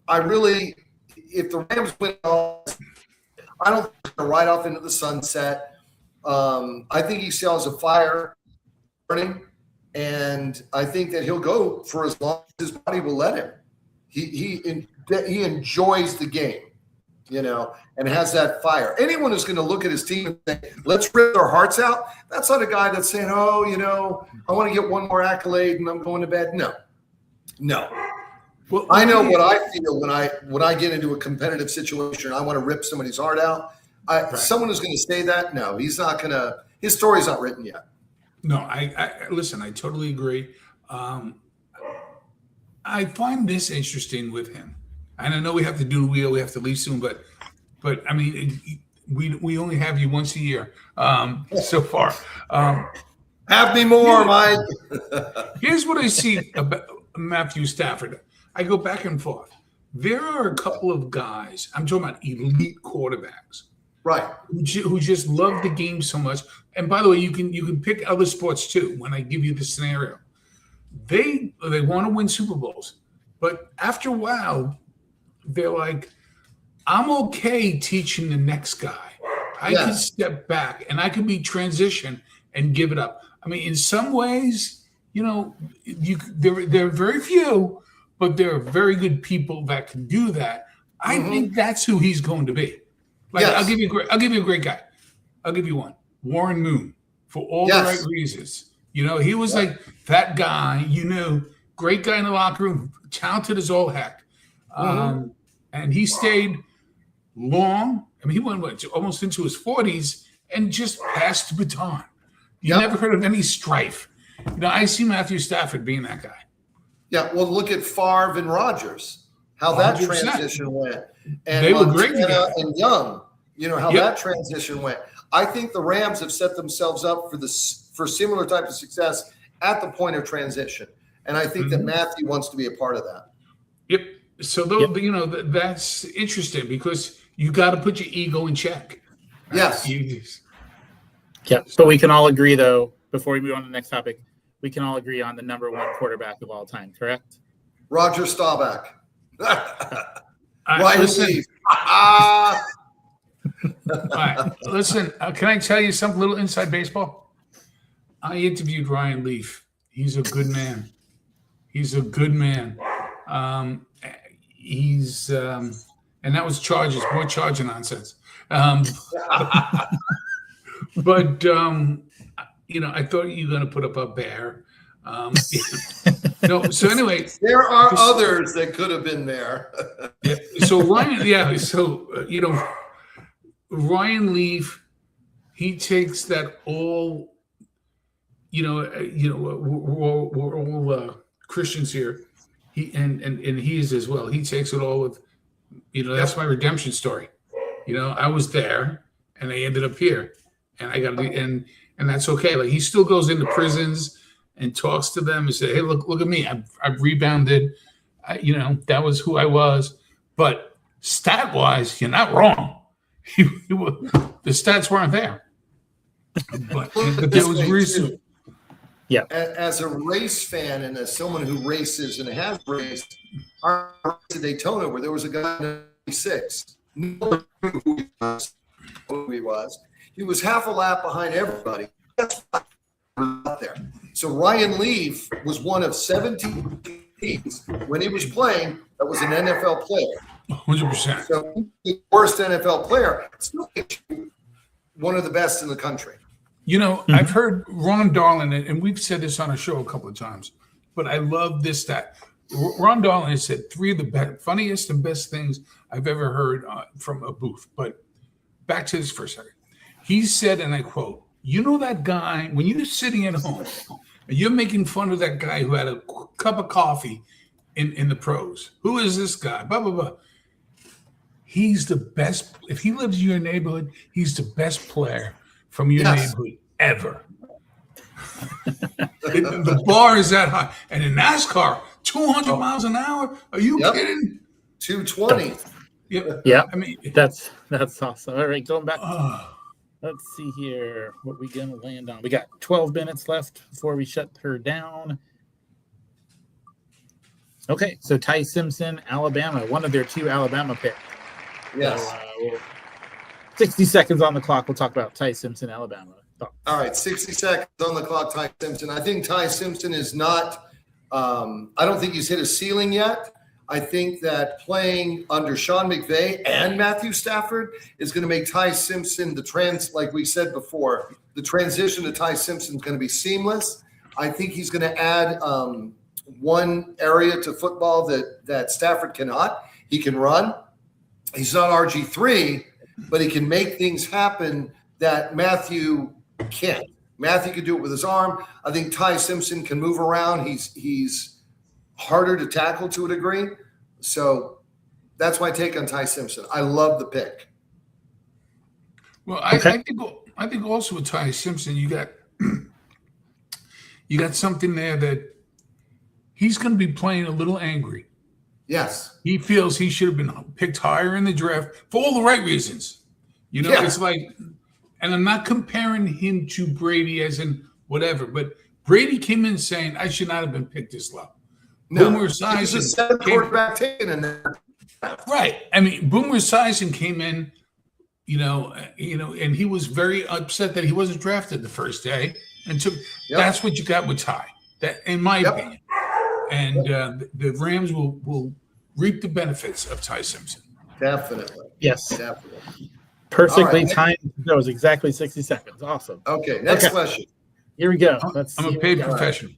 If the Rams win, I don't think they're going to ride off into the sunset. I think he still has a fire burning. And I think that he'll go for as long as his body will let him. He enjoys the game, and has that fire. Anyone who's going to look at his team and say, let's rip our hearts out, that's not a guy that's saying, oh, I want to get one more accolade and I'm going to bed. No. Well, I know what I feel when I get into a competitive situation. I want to rip somebody's heart out. Someone who's going to say that, no, he's not going to. His story's not written yet. No, I listen. I totally agree. I find this interesting with him, and I know we have to do the wheel. We have to leave soon, but I mean, we only have you once a year so far. Have me more, Mike. Here's what I see about Matthew Stafford. I go back and forth. There are a couple of guys, I'm talking about elite quarterbacks, Right. who just love the game so much. And by the way, you can pick other sports too when I give you the scenario. They want to win Super Bowls, but after a while, they're like, I'm okay teaching the next guy. I can step back and I can be transition and give it up. I mean, in some ways, there are very few, but there are very good people that can do that. I think that's who he's going to be. Like, I'll give you a great guy. I'll give you one. Warren Moon, for all the right reasons. He was like that guy, great guy in the locker room, talented as all heck. And he stayed long. I mean, he went almost into his 40s and just passed the baton. You never heard of any strife. I see Matthew Stafford being that guy. Yeah, well, look at Favre and Rodgers, how that 100%. Transition went. And they were great together. And Young, how that transition went. I think the Rams have set themselves up for similar type of success at the point of transition. And I think that Matthew wants to be a part of that. Yep. So, that's interesting because you got to put your ego in check. Yes. Yeah. But we can all agree, though, before we move on to the next topic, we can all agree on the number one quarterback of all time, correct? Roger Staubach. Ryan Leaf. All right. Listen, can I tell you something, little inside baseball? I interviewed Ryan Leaf. He's a good man. And that was Chargers, more Charger nonsense. But I thought you were going to put up a bear. No. So anyway, there are others that could have been there. So Ryan, Ryan Leaf, he takes that all. We're all Christians here. He and he is as well. He takes it all with, that's my redemption story. I was there and I ended up here, and I got to be, and that's okay. Like, he still goes into prisons and talks to them and say, "Hey, look at me. I've rebounded. That was who I was." But stat wise, you're not wrong. The stats weren't there. But there was reason. Yeah. As a race fan and as someone who races and has raced, I went to Daytona where there was a guy in 96. Nobody knew who he was. He was half a lap behind everybody. That's out there. So Ryan Leaf was one of 17 teams when he was playing that was an NFL player. 100%. So the worst NFL player, still one of the best in the country. I've heard Ron Darling, and we've said this on a show a couple of times, but I love this stat. Ron Darling has said three of the funniest and best things I've ever heard from a booth. But back to this for a second. He said, and I quote, that guy, when you're sitting at home and you're making fun of that guy who had a cup of coffee in the pros. Who is this guy? Blah, blah, blah. He's the best. If he lives in your neighborhood, he's the best player from your neighborhood ever. The bar is that high. And in NASCAR, 200 miles an hour? Are you kidding? 220. Yeah. I mean, that's awesome. All right, going back. Let's see here. What we going to land on? We got 12 minutes left before we shut her down. Okay, so Ty Simpson, Alabama, one of their two Alabama picks. Yes. So, 60 seconds on the clock. We'll talk about Ty Simpson, Alabama. All right, 60 seconds on the clock, Ty Simpson. I think Ty Simpson is not I don't think he's hit a ceiling yet. I think that playing under Sean McVay and Matthew Stafford is going to make Ty Simpson like we said before, the transition to Ty Simpson is going to be seamless. I think he's going to add one area to football that Stafford cannot. He can run. He's not RG3, but he can make things happen that Matthew can't. Matthew can do it with his arm. I think Ty Simpson can move around. He's harder to tackle to a degree. So that's my take on Ty Simpson. I love the pick. Well, I think also with Ty Simpson, you got something there that he's going to be playing a little angry. Yes. He feels he should have been picked higher in the draft for all the right reasons. It's like, and I'm not comparing him to Brady as in whatever, but Brady came in saying, I should not have been picked this low. No, Boomer he's a Esiason seventh quarterback taken in there. right. I mean, Boomer Esiason came in, and he was very upset that he wasn't drafted the first day. And so that's what you got with Ty. That, in my opinion, and the Rams will reap the benefits of Ty Simpson. Definitely. Yes. Definitely. Perfectly timed. That was exactly 60 seconds. Awesome. Okay. Next question. Here we go. I'm a paid professional.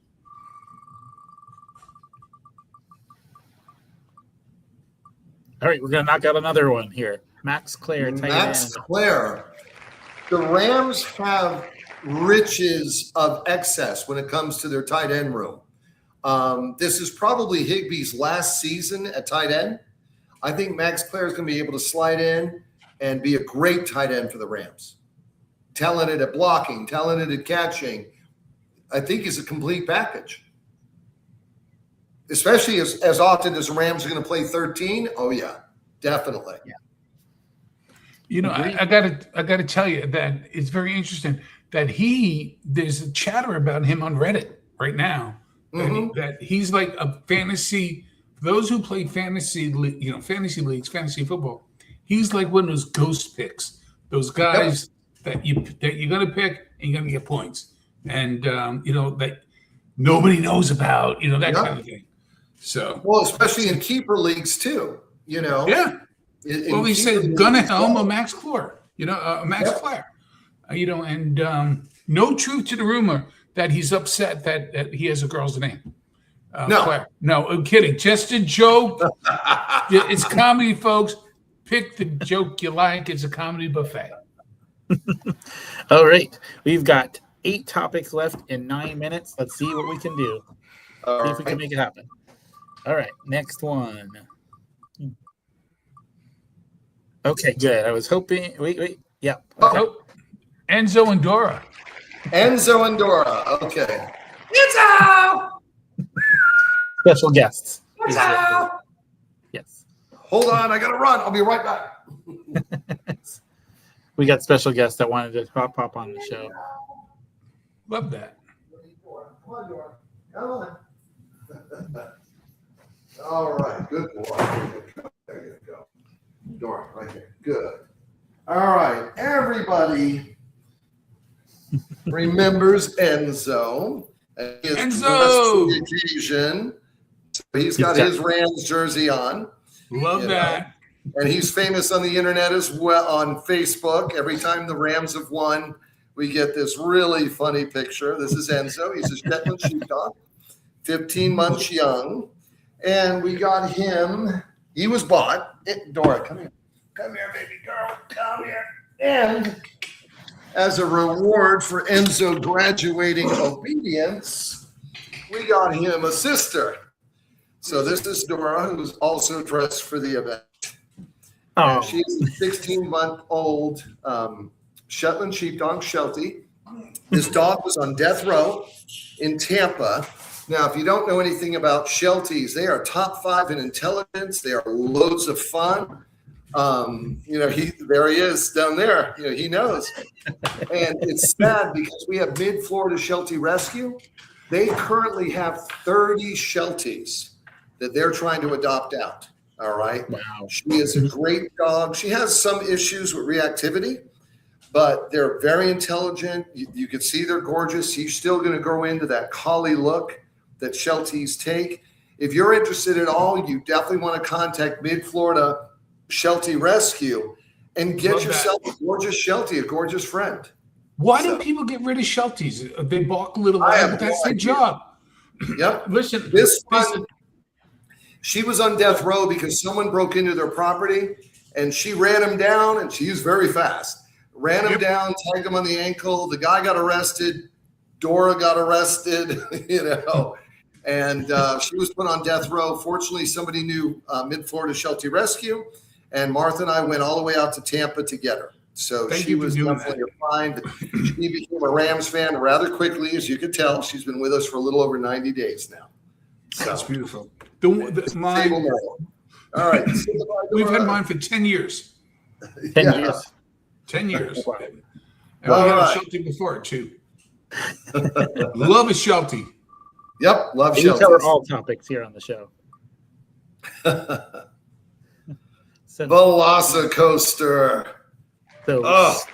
All right, we're going to knock out another one here. Max Clare. Max Clare. The Rams have riches of excess when it comes to their tight end room. This is probably Higbee's last season at tight end. I think Max Clare is going to be able to slide in and be a great tight end for the Rams. Talented at blocking, talented at catching. I think he's a complete package. Especially as often as the Rams are going to play 13. Oh, yeah, definitely. Yeah. I gotta tell you that it's very interesting that there's a chatter about him on Reddit right now. That he's like a fantasy. Those who play fantasy leagues, fantasy football, he's like one of those ghost picks. Those guys that you're gonna pick and you're gonna get points, and that nobody knows about. That kind of thing. So especially in keeper leagues too. Yeah. He said Gunnar Helm or Max Clare. Max Clare. And no truth to the rumor that he's upset that he has a girl's name. Claire. No, I'm kidding. Just a joke. It's comedy, folks. Pick the joke you like. It's a comedy buffet. All right. We've got 8 topics left in 9 minutes. Let's see what we can do. See if we can make it happen. All right. Next one. Okay, good. I was hoping. Wait. Yep. Okay. Enzo and Dora. Okay. Enzo! Special guests. Enzo! Yes. Hold on. I got to run. I'll be right back. We got special guests that wanted to pop on the show. Love that. Come on, Dora. Come on. All right. Good boy. There you go. Dora, right there. Good. All right. Everybody remembers Enzo. Enzo! The occasion. So he's got his Rams jersey on. Love that. And he's famous on the internet as well, on Facebook. Every time the Rams have won, we get this really funny picture. This is Enzo. He's a Shetland sheepdog, 15 months young. And we got him. He was bought. Dora, come here. Come here, baby girl. Come here. And as a reward for Enzo graduating obedience, we got him a sister. So this is Dora, who's also dressed for the event. Oh. She's a 16-month-old Shetland sheepdog, Sheltie. This dog was on death row in Tampa. Now, if you don't know anything about Shelties, they are top 5 in intelligence. They are loads of fun. There he is down there. He knows. And it's sad because we have Mid-Florida Sheltie Rescue. They currently have 30 Shelties that they're trying to adopt out. All right. Wow. She is a great dog. She has some issues with reactivity, but they're very intelligent. You can see they're gorgeous. She's still going to grow into that collie look that Shelties take. If you're interested at all, you definitely want to contact Mid-Florida Sheltie Rescue and get yourself a gorgeous Sheltie, a gorgeous friend. Why do people get rid of Shelties? They balk a little while, but that's their job. Yep. Listen, this one, she was on death row because someone broke into their property and she ran him down, and she's very fast. Ran him down, tagged him on the ankle. The guy got arrested. Dora got arrested, and she was put on death row. Fortunately, somebody knew Mid-Florida Sheltie Rescue, and Martha and I went all the way out to Tampa to get her. So she was definitely a find. She became a Rams fan rather quickly, as you could tell. She's been with us for a little over 90 days now. That's beautiful. Mine. Mine, All right. we've had mine for 10 years. 10 years. 10 years. Wow. And we had a Sheltie before, too. Love a Sheltie. Yep, love We Shelties. cover all topics here on the show. Velocicoaster. So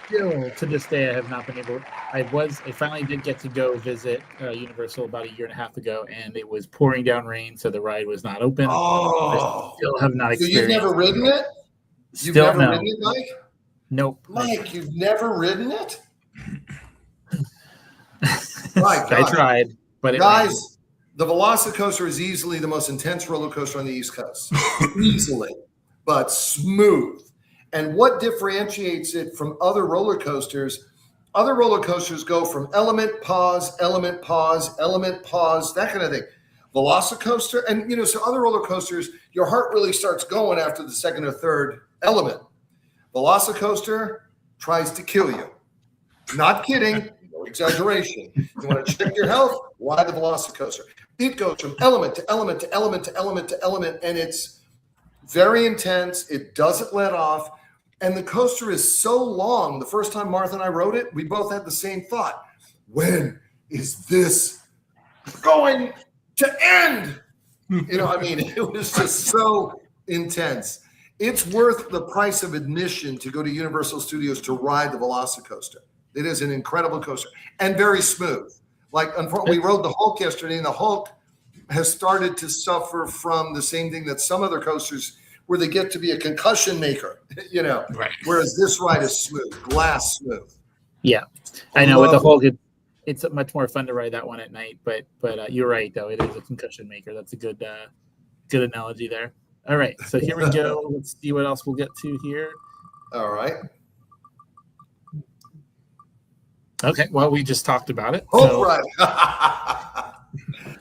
still to this day, I have not been able. I finally did get to go visit Universal about a year and a half ago, and it was pouring down rain, so the ride was not open. I still have not So experienced. you've never ridden it? You've Still never no. ridden it, Mike? Nope. Mike, you've never ridden it? I tried, but guys, the Velocicoaster is easily the most intense roller coaster on the East Coast. Easily, but smooth. And what differentiates it from other roller coasters? Other roller coasters go from element, pause, element, pause, element, pause, that kind of thing. Velocicoaster, and so other roller coasters, your heart really starts going after the second or third element. Velocicoaster tries to kill you. Not kidding. No exaggeration. You want to check your health? Ride the Velocicoaster. It goes from element to element to element to element to element, and it's very intense. It doesn't let off, and the coaster is so long. The first time Martha and I rode it, we both had the same thought. When is this going to end? It was just so intense. It's worth the price of admission to go to Universal Studios to ride the Velocicoaster. It is an incredible coaster and very smooth. Like, unfortunately, we rode the Hulk yesterday, and the Hulk has started to suffer from the same thing that some other coasters, where they get to be a concussion maker, Right. Whereas this ride is smooth, glass smooth. Yeah, I know with the Hulk, it's much more fun to ride that one at night. But you're right, though. It is a concussion maker. That's a good analogy there. All right, so here we go. Let's see what else we'll get to here. All right. Okay, well, we just talked about it. Right.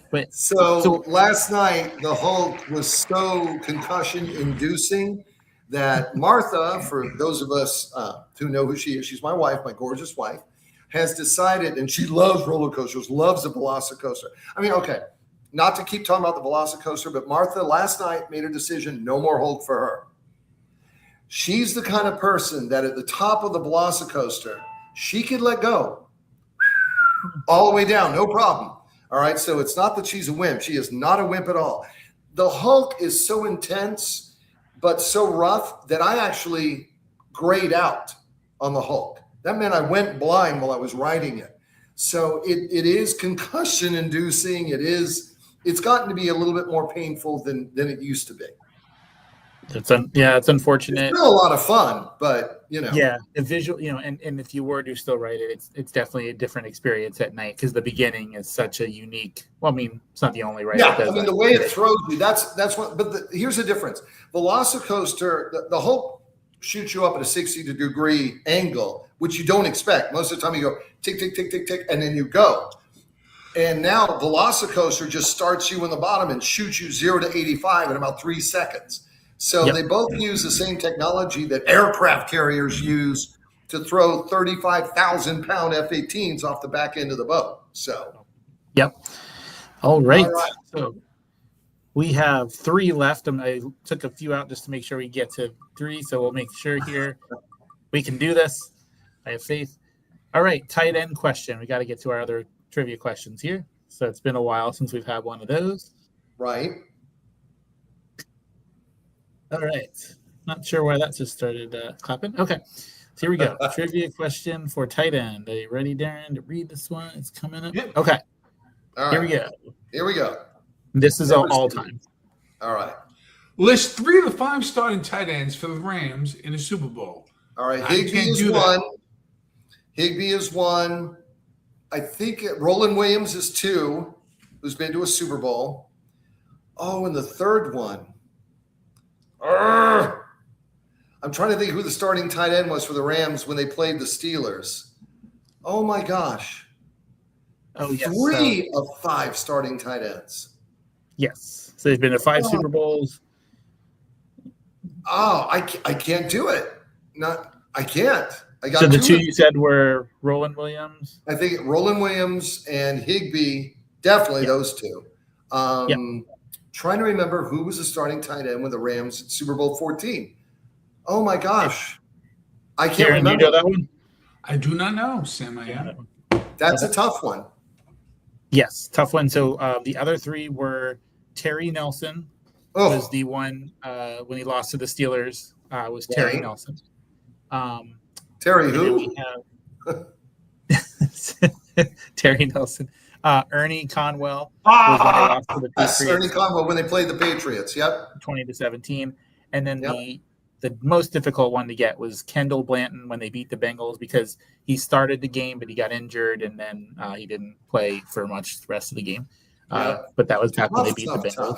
But so last night, the Hulk was so concussion-inducing that Martha, for those of us who know who she is, she's my wife, my gorgeous wife, has decided, and she loves roller coasters, loves the Velocicoaster. Okay, not to keep talking about the Velocicoaster, but Martha last night made a decision, no more Hulk for her. She's the kind of person that at the top of the Velocicoaster, she could let go all the way down, no problem. All right, so it's not that she's a wimp. She is not a wimp at all. The Hulk is so intense, but so rough that I actually grayed out on the Hulk. That meant I went blind while I was riding it. So it is concussion inducing. It's gotten to be a little bit more painful than it used to be. it's unfortunate. It's still a lot of fun, but Yeah, the visual, and if you were to still ride it, it's definitely a different experience at night because the beginning is such a unique. Well, it's not the only ride. Yeah, the way it throws you, that's what. But here's the difference: Velocicoaster, the Hulk shoots you up at a 60-degree angle, which you don't expect. Most of the time, you go tick, tick, tick, tick, tick, and then you go. And now Velocicoaster just starts you in the bottom and shoots you 0 to 85 in about 3 seconds. So They both use the same technology that aircraft carriers use to throw 35,000-pound F-18s off the back end of the boat. So, yep. All right. So we have 3 left. I took a few out just to make sure we get to 3. So we'll make sure here we can do this. I have faith. All right. Tight end question. We got to get to our other trivia questions here. So it's been a while since we've had one of those. Right. All right. Not sure why that just started clapping. Okay. So here we go. Trivia question for tight end. Are you ready, Darren, to read this one? It's coming up. Yep. Okay. All right. Here we go. go. This is all time. All right. List 3 of the 5 starting tight ends for the Rams in the Super Bowl. All right. Higbee is one. Higbee is one. I think Roland Williams is 2, who's been to a Super Bowl. Oh, and the third one. I'm trying to think who the starting tight end was for the Rams when they played the Steelers. Oh, my gosh. Oh, yes. 3 of 5 starting tight ends. Yes. So they've been to 5 Super Bowls. Oh, I can't do it. I can't. I got so the 2 you said were Roland Williams? I think Roland Williams and Higbee, definitely those 2. Trying to remember who was the starting tight end with the Rams at Super Bowl 14. Oh my gosh. I can't Karen, remember. you know that one? I do not know, Sam. I am. That's a tough one. Yes, tough one. So the other three were Terry Nelson was the one when he lost to the Steelers. Was Terry Nelson. Terry who? Terry Nelson. Ernie Conwell was when they lost to the Patriots. Ernie Conwell when they played the Patriots. Yep. 20-17. And then the most difficult one to get was Kendall Blanton when they beat the Bengals because he started the game, but he got injured, and then he didn't play for much the rest of the game. But that was back when they beat the Bengals.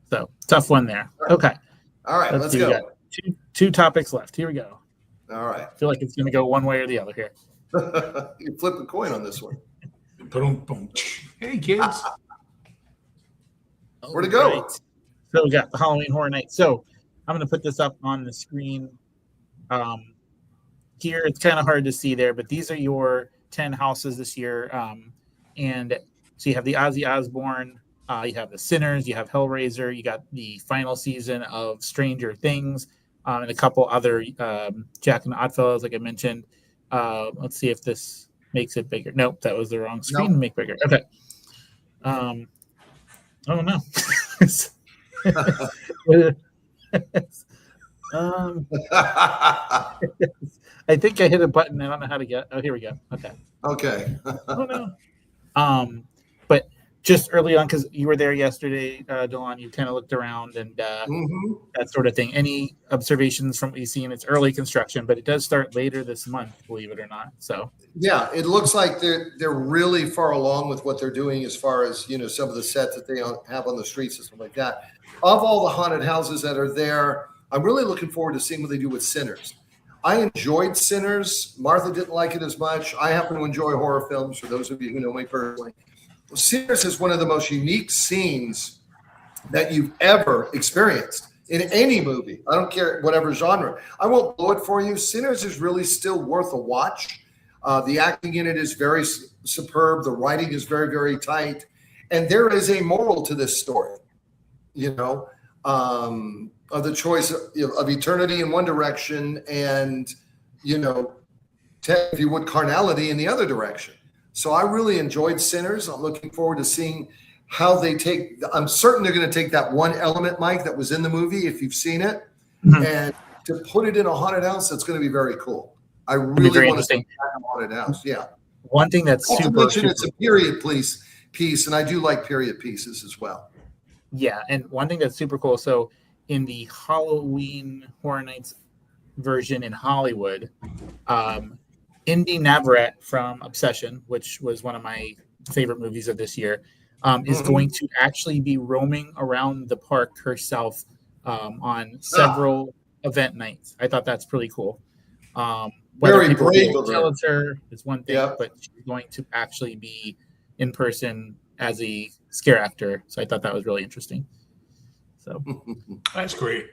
So tough one there. Okay. All right, let's go. We got two topics left. Here we go. All right. I feel like it's going to go one way or the other here. You flip a coin on this one. Boom. Hey, kids. Where'd it go? Right. So we got the Halloween Horror Night. So I'm going to put this up on the screen. Here, it's kind of hard to see there, but these are your 10 houses this year. And so you have the Ozzy Osbourne, you have the Sinners, you have Hellraiser, you got the final season of Stranger Things, and a couple other Jack and the Oddfellows, like I mentioned. Let's see if this makes it bigger. Nope, that was the wrong screen to make bigger. Okay. Oh no. I think I hit a button. I don't know how to get. Oh, here we go. Okay. Oh no. But just early on, because you were there yesterday, Delon, you kind of looked around and that sort of thing. Any observations from what you've seen? It's early construction, but it does start later this month, believe it or not. So yeah, it looks like they're really far along with what they're doing as far as some of the sets that they have on the streets and stuff like that. Of all the haunted houses that are there, I'm really looking forward to seeing what they do with Sinners. I enjoyed Sinners. Martha didn't like it as much. I happen to enjoy horror films, for those of you who know me personally. Sinners is one of the most unique scenes that you've ever experienced in any movie. I don't care whatever genre. I won't blow it for you. Sinners is really still worth a watch. The acting in it is very superb. The writing is very, very tight. And there is a moral to this story, of the choice of eternity in one direction and, if you would, carnality in the other direction. So I really enjoyed Sinners. I'm looking forward to seeing how they take. I'm certain they're going to take that one element, Mike, that was in the movie, if you've seen it, and to put it in a haunted house. That's going to be very cool. I really want to see that haunted house. Yeah. One thing that's super. It's a period piece, and I do like period pieces as well. Yeah, and one thing that's super cool. So in the Halloween Horror Nights version in Hollywood, Indy Navarrete from Obsession, which was one of my favorite movies of this year, is going to actually be roaming around the park herself on several event nights. I thought that's pretty cool. Very brave of her. Her is one thing, but she's going to actually be in person as a scare actor. So I thought that was really interesting. So that's great.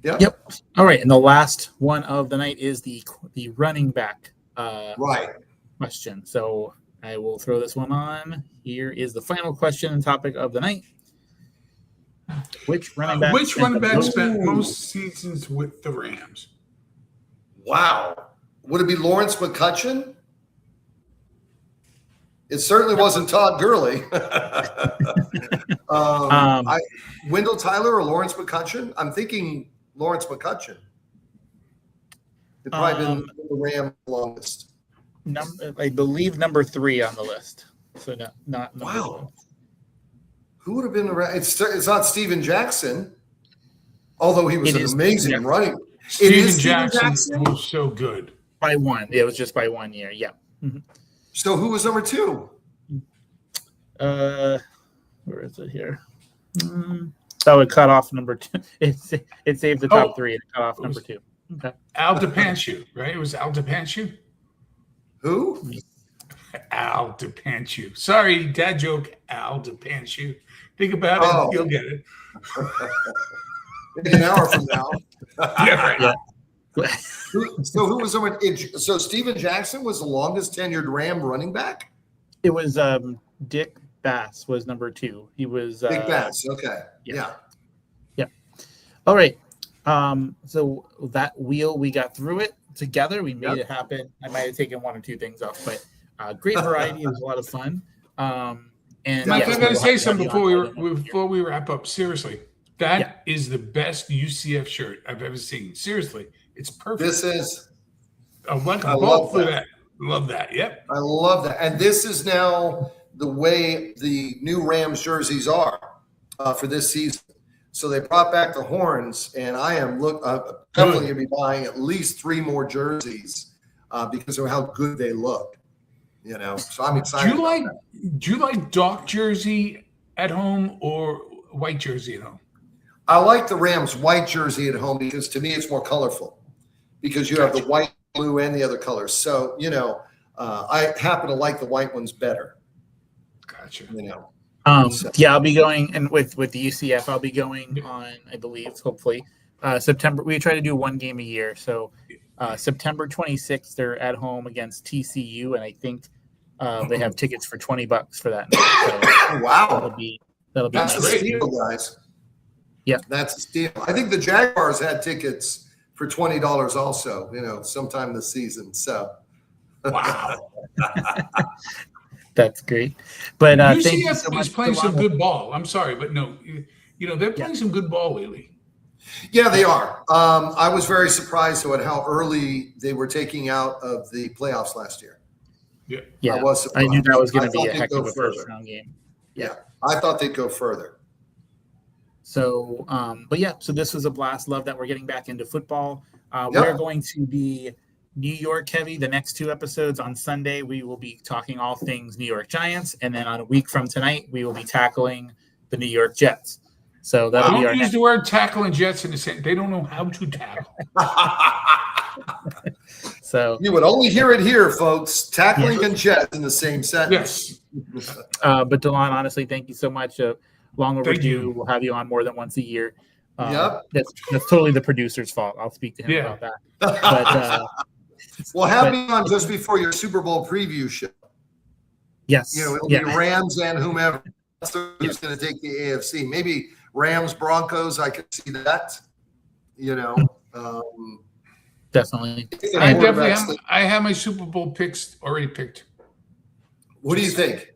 Yep. All right, and the last one of the night is the running back question. So I will throw this one on. Here is the final question and topic of the night. Which running back spent most seasons with the Rams? Wow. Would it be Lawrence McCutcheon? It certainly wasn't Todd Gurley. Wendell Tyler or Lawrence McCutcheon? I'm thinking Lawrence McCutcheon. It's probably been the Ram longest. I believe number 3 on the list. So not number 1. Who would have been the Ram? It's not Steven Jackson, although he was an amazing running. Steven Jackson was so good. By 1. It was just by 1 year. Yeah. Mm-hmm. So who was number 2? Where is it here? That would cut off number 2. It saved the top 3 and cut off number 2. Okay. Al DePanchu, right? It was Al DePanchu. Who? Al DePanchu. Sorry, dad joke. Al DePanchu. Think about it. You'll get it. Maybe an hour from now. Yeah, right. Yeah. So who was number? So Steven Jackson was the longest tenured Ram running back. It was Dick Bass was number 2. He was Big Bass. Okay. Yeah. All right. So that wheel, we got through it together. We made it happen. I might have taken 1 or 2 things off, but great variety. It was a lot of fun. And Mike, yes, I got to we'll say have something you before we wrap up. Seriously, that is the best UCF shirt I've ever seen. Seriously, it's perfect. This is. I love that. Love that. Yep. I love that. And this is now the way the new Rams jerseys are for this season. So they brought back the horns, and I am definitely going to be buying at least 3 more jerseys because of how good they look. So I'm excited. Do you like dark jersey at home or white jersey at home? I like the Rams white jersey at home because to me it's more colorful because you have the white, blue, and the other colors. So I happen to like the white ones better. Gotcha. I'll be going, and with the UCF, I'll be going on, I believe, hopefully, September. We try to do 1 game a year. So September 26th, they're at home against TCU, and I think they have tickets for $20 for that night. So wow. That'll be That's nice. a steal, guys. Yeah. That's a steal. I think the Jaguars had tickets for $20 also, sometime this season. So wow. That's great. But UCF is playing some good ball. I'm sorry, but no, they're playing some good ball lately. Yeah, they are. I was very surprised at how early they were taking out of the playoffs last year. Yeah. I was surprised. I knew that was going to be a they'd heck go of a further. first-round game. Yeah, I thought they'd go further. So, so this was a blast. Love that we're getting back into football. We're going to be New York heavy. The next 2 episodes on Sunday, we will be talking all things New York Giants. And then on a week from tonight, we will be tackling the New York Jets. So that'll be our use the word tackling Jets in the same. They don't know how to tackle. So you would only hear it here, folks. Tackling and Jets in the same sentence. Yes. But Delon, honestly, thank you so much. Long overdue. We'll have you on more than once a year. That's totally the producer's fault. I'll speak to him about that. But well, have me on just before your Super Bowl preview show. Yes. It'll be Rams and whomever who's going to take the AFC. Maybe Rams, Broncos. I could see that. Definitely. I have my Super Bowl picks already picked. What do you think?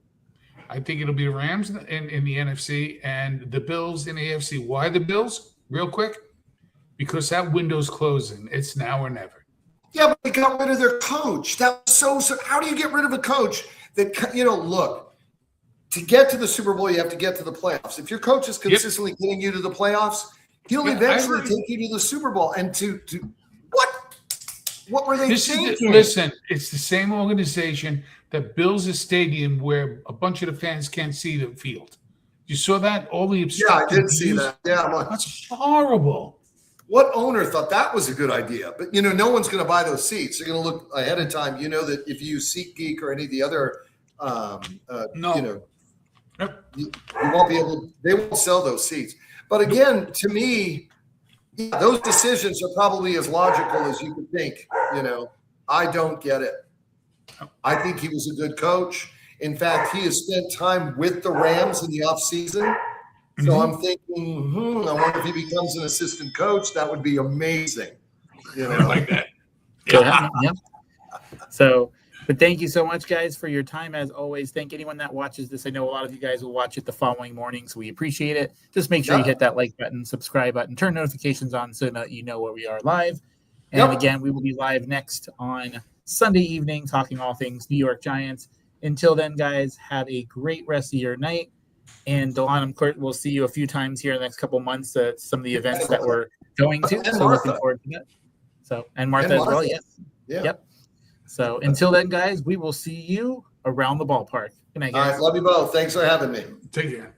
I think it'll be the Rams in the NFC and the Bills in the AFC. Why the Bills? Real quick. Because that window's closing. It's now or never. Yeah, but they got rid of their coach. That was so. How do you get rid of a coach that, look, to get to the Super Bowl, you have to get to the playoffs. If your coach is consistently getting you to the playoffs, he'll eventually take you to the Super Bowl. And to what were they thinking? Listen, it's the same organization that builds a stadium where a bunch of the fans can't see the field. You saw that? All the obstructed I did see that. Yeah, that's horrible. What owner thought that was a good idea? But, no one's going to buy those seats. They're going to look ahead of time. That if you use SeatGeek or any of the other, you won't be able to, they won't sell those seats. But again, to me, those decisions are probably as logical as you could think. I don't get it. I think he was a good coach. In fact, he has spent time with the Rams in the offseason. So I'm thinking, I wonder if he becomes an assistant coach. That would be amazing. Like that. Yeah. So, but thank you so much, guys, for your time. As always, thank anyone that watches this. I know a lot of you guys will watch it the following morning, so we appreciate it. Just make sure you hit that like button, subscribe button, turn notifications on so that you know where we are live. And again, we will be live next on Sunday evening talking all things New York Giants. Until then, guys, have a great rest of your night. And Delon, we'll see you a few times here in the next couple of months at some of the events that we're going to. And so looking forward to that. So, and Martha as well. Yep. So until then, guys, we will see you around the ballpark. Good night, guys. All right. Love you both. Thanks for having me. Take care.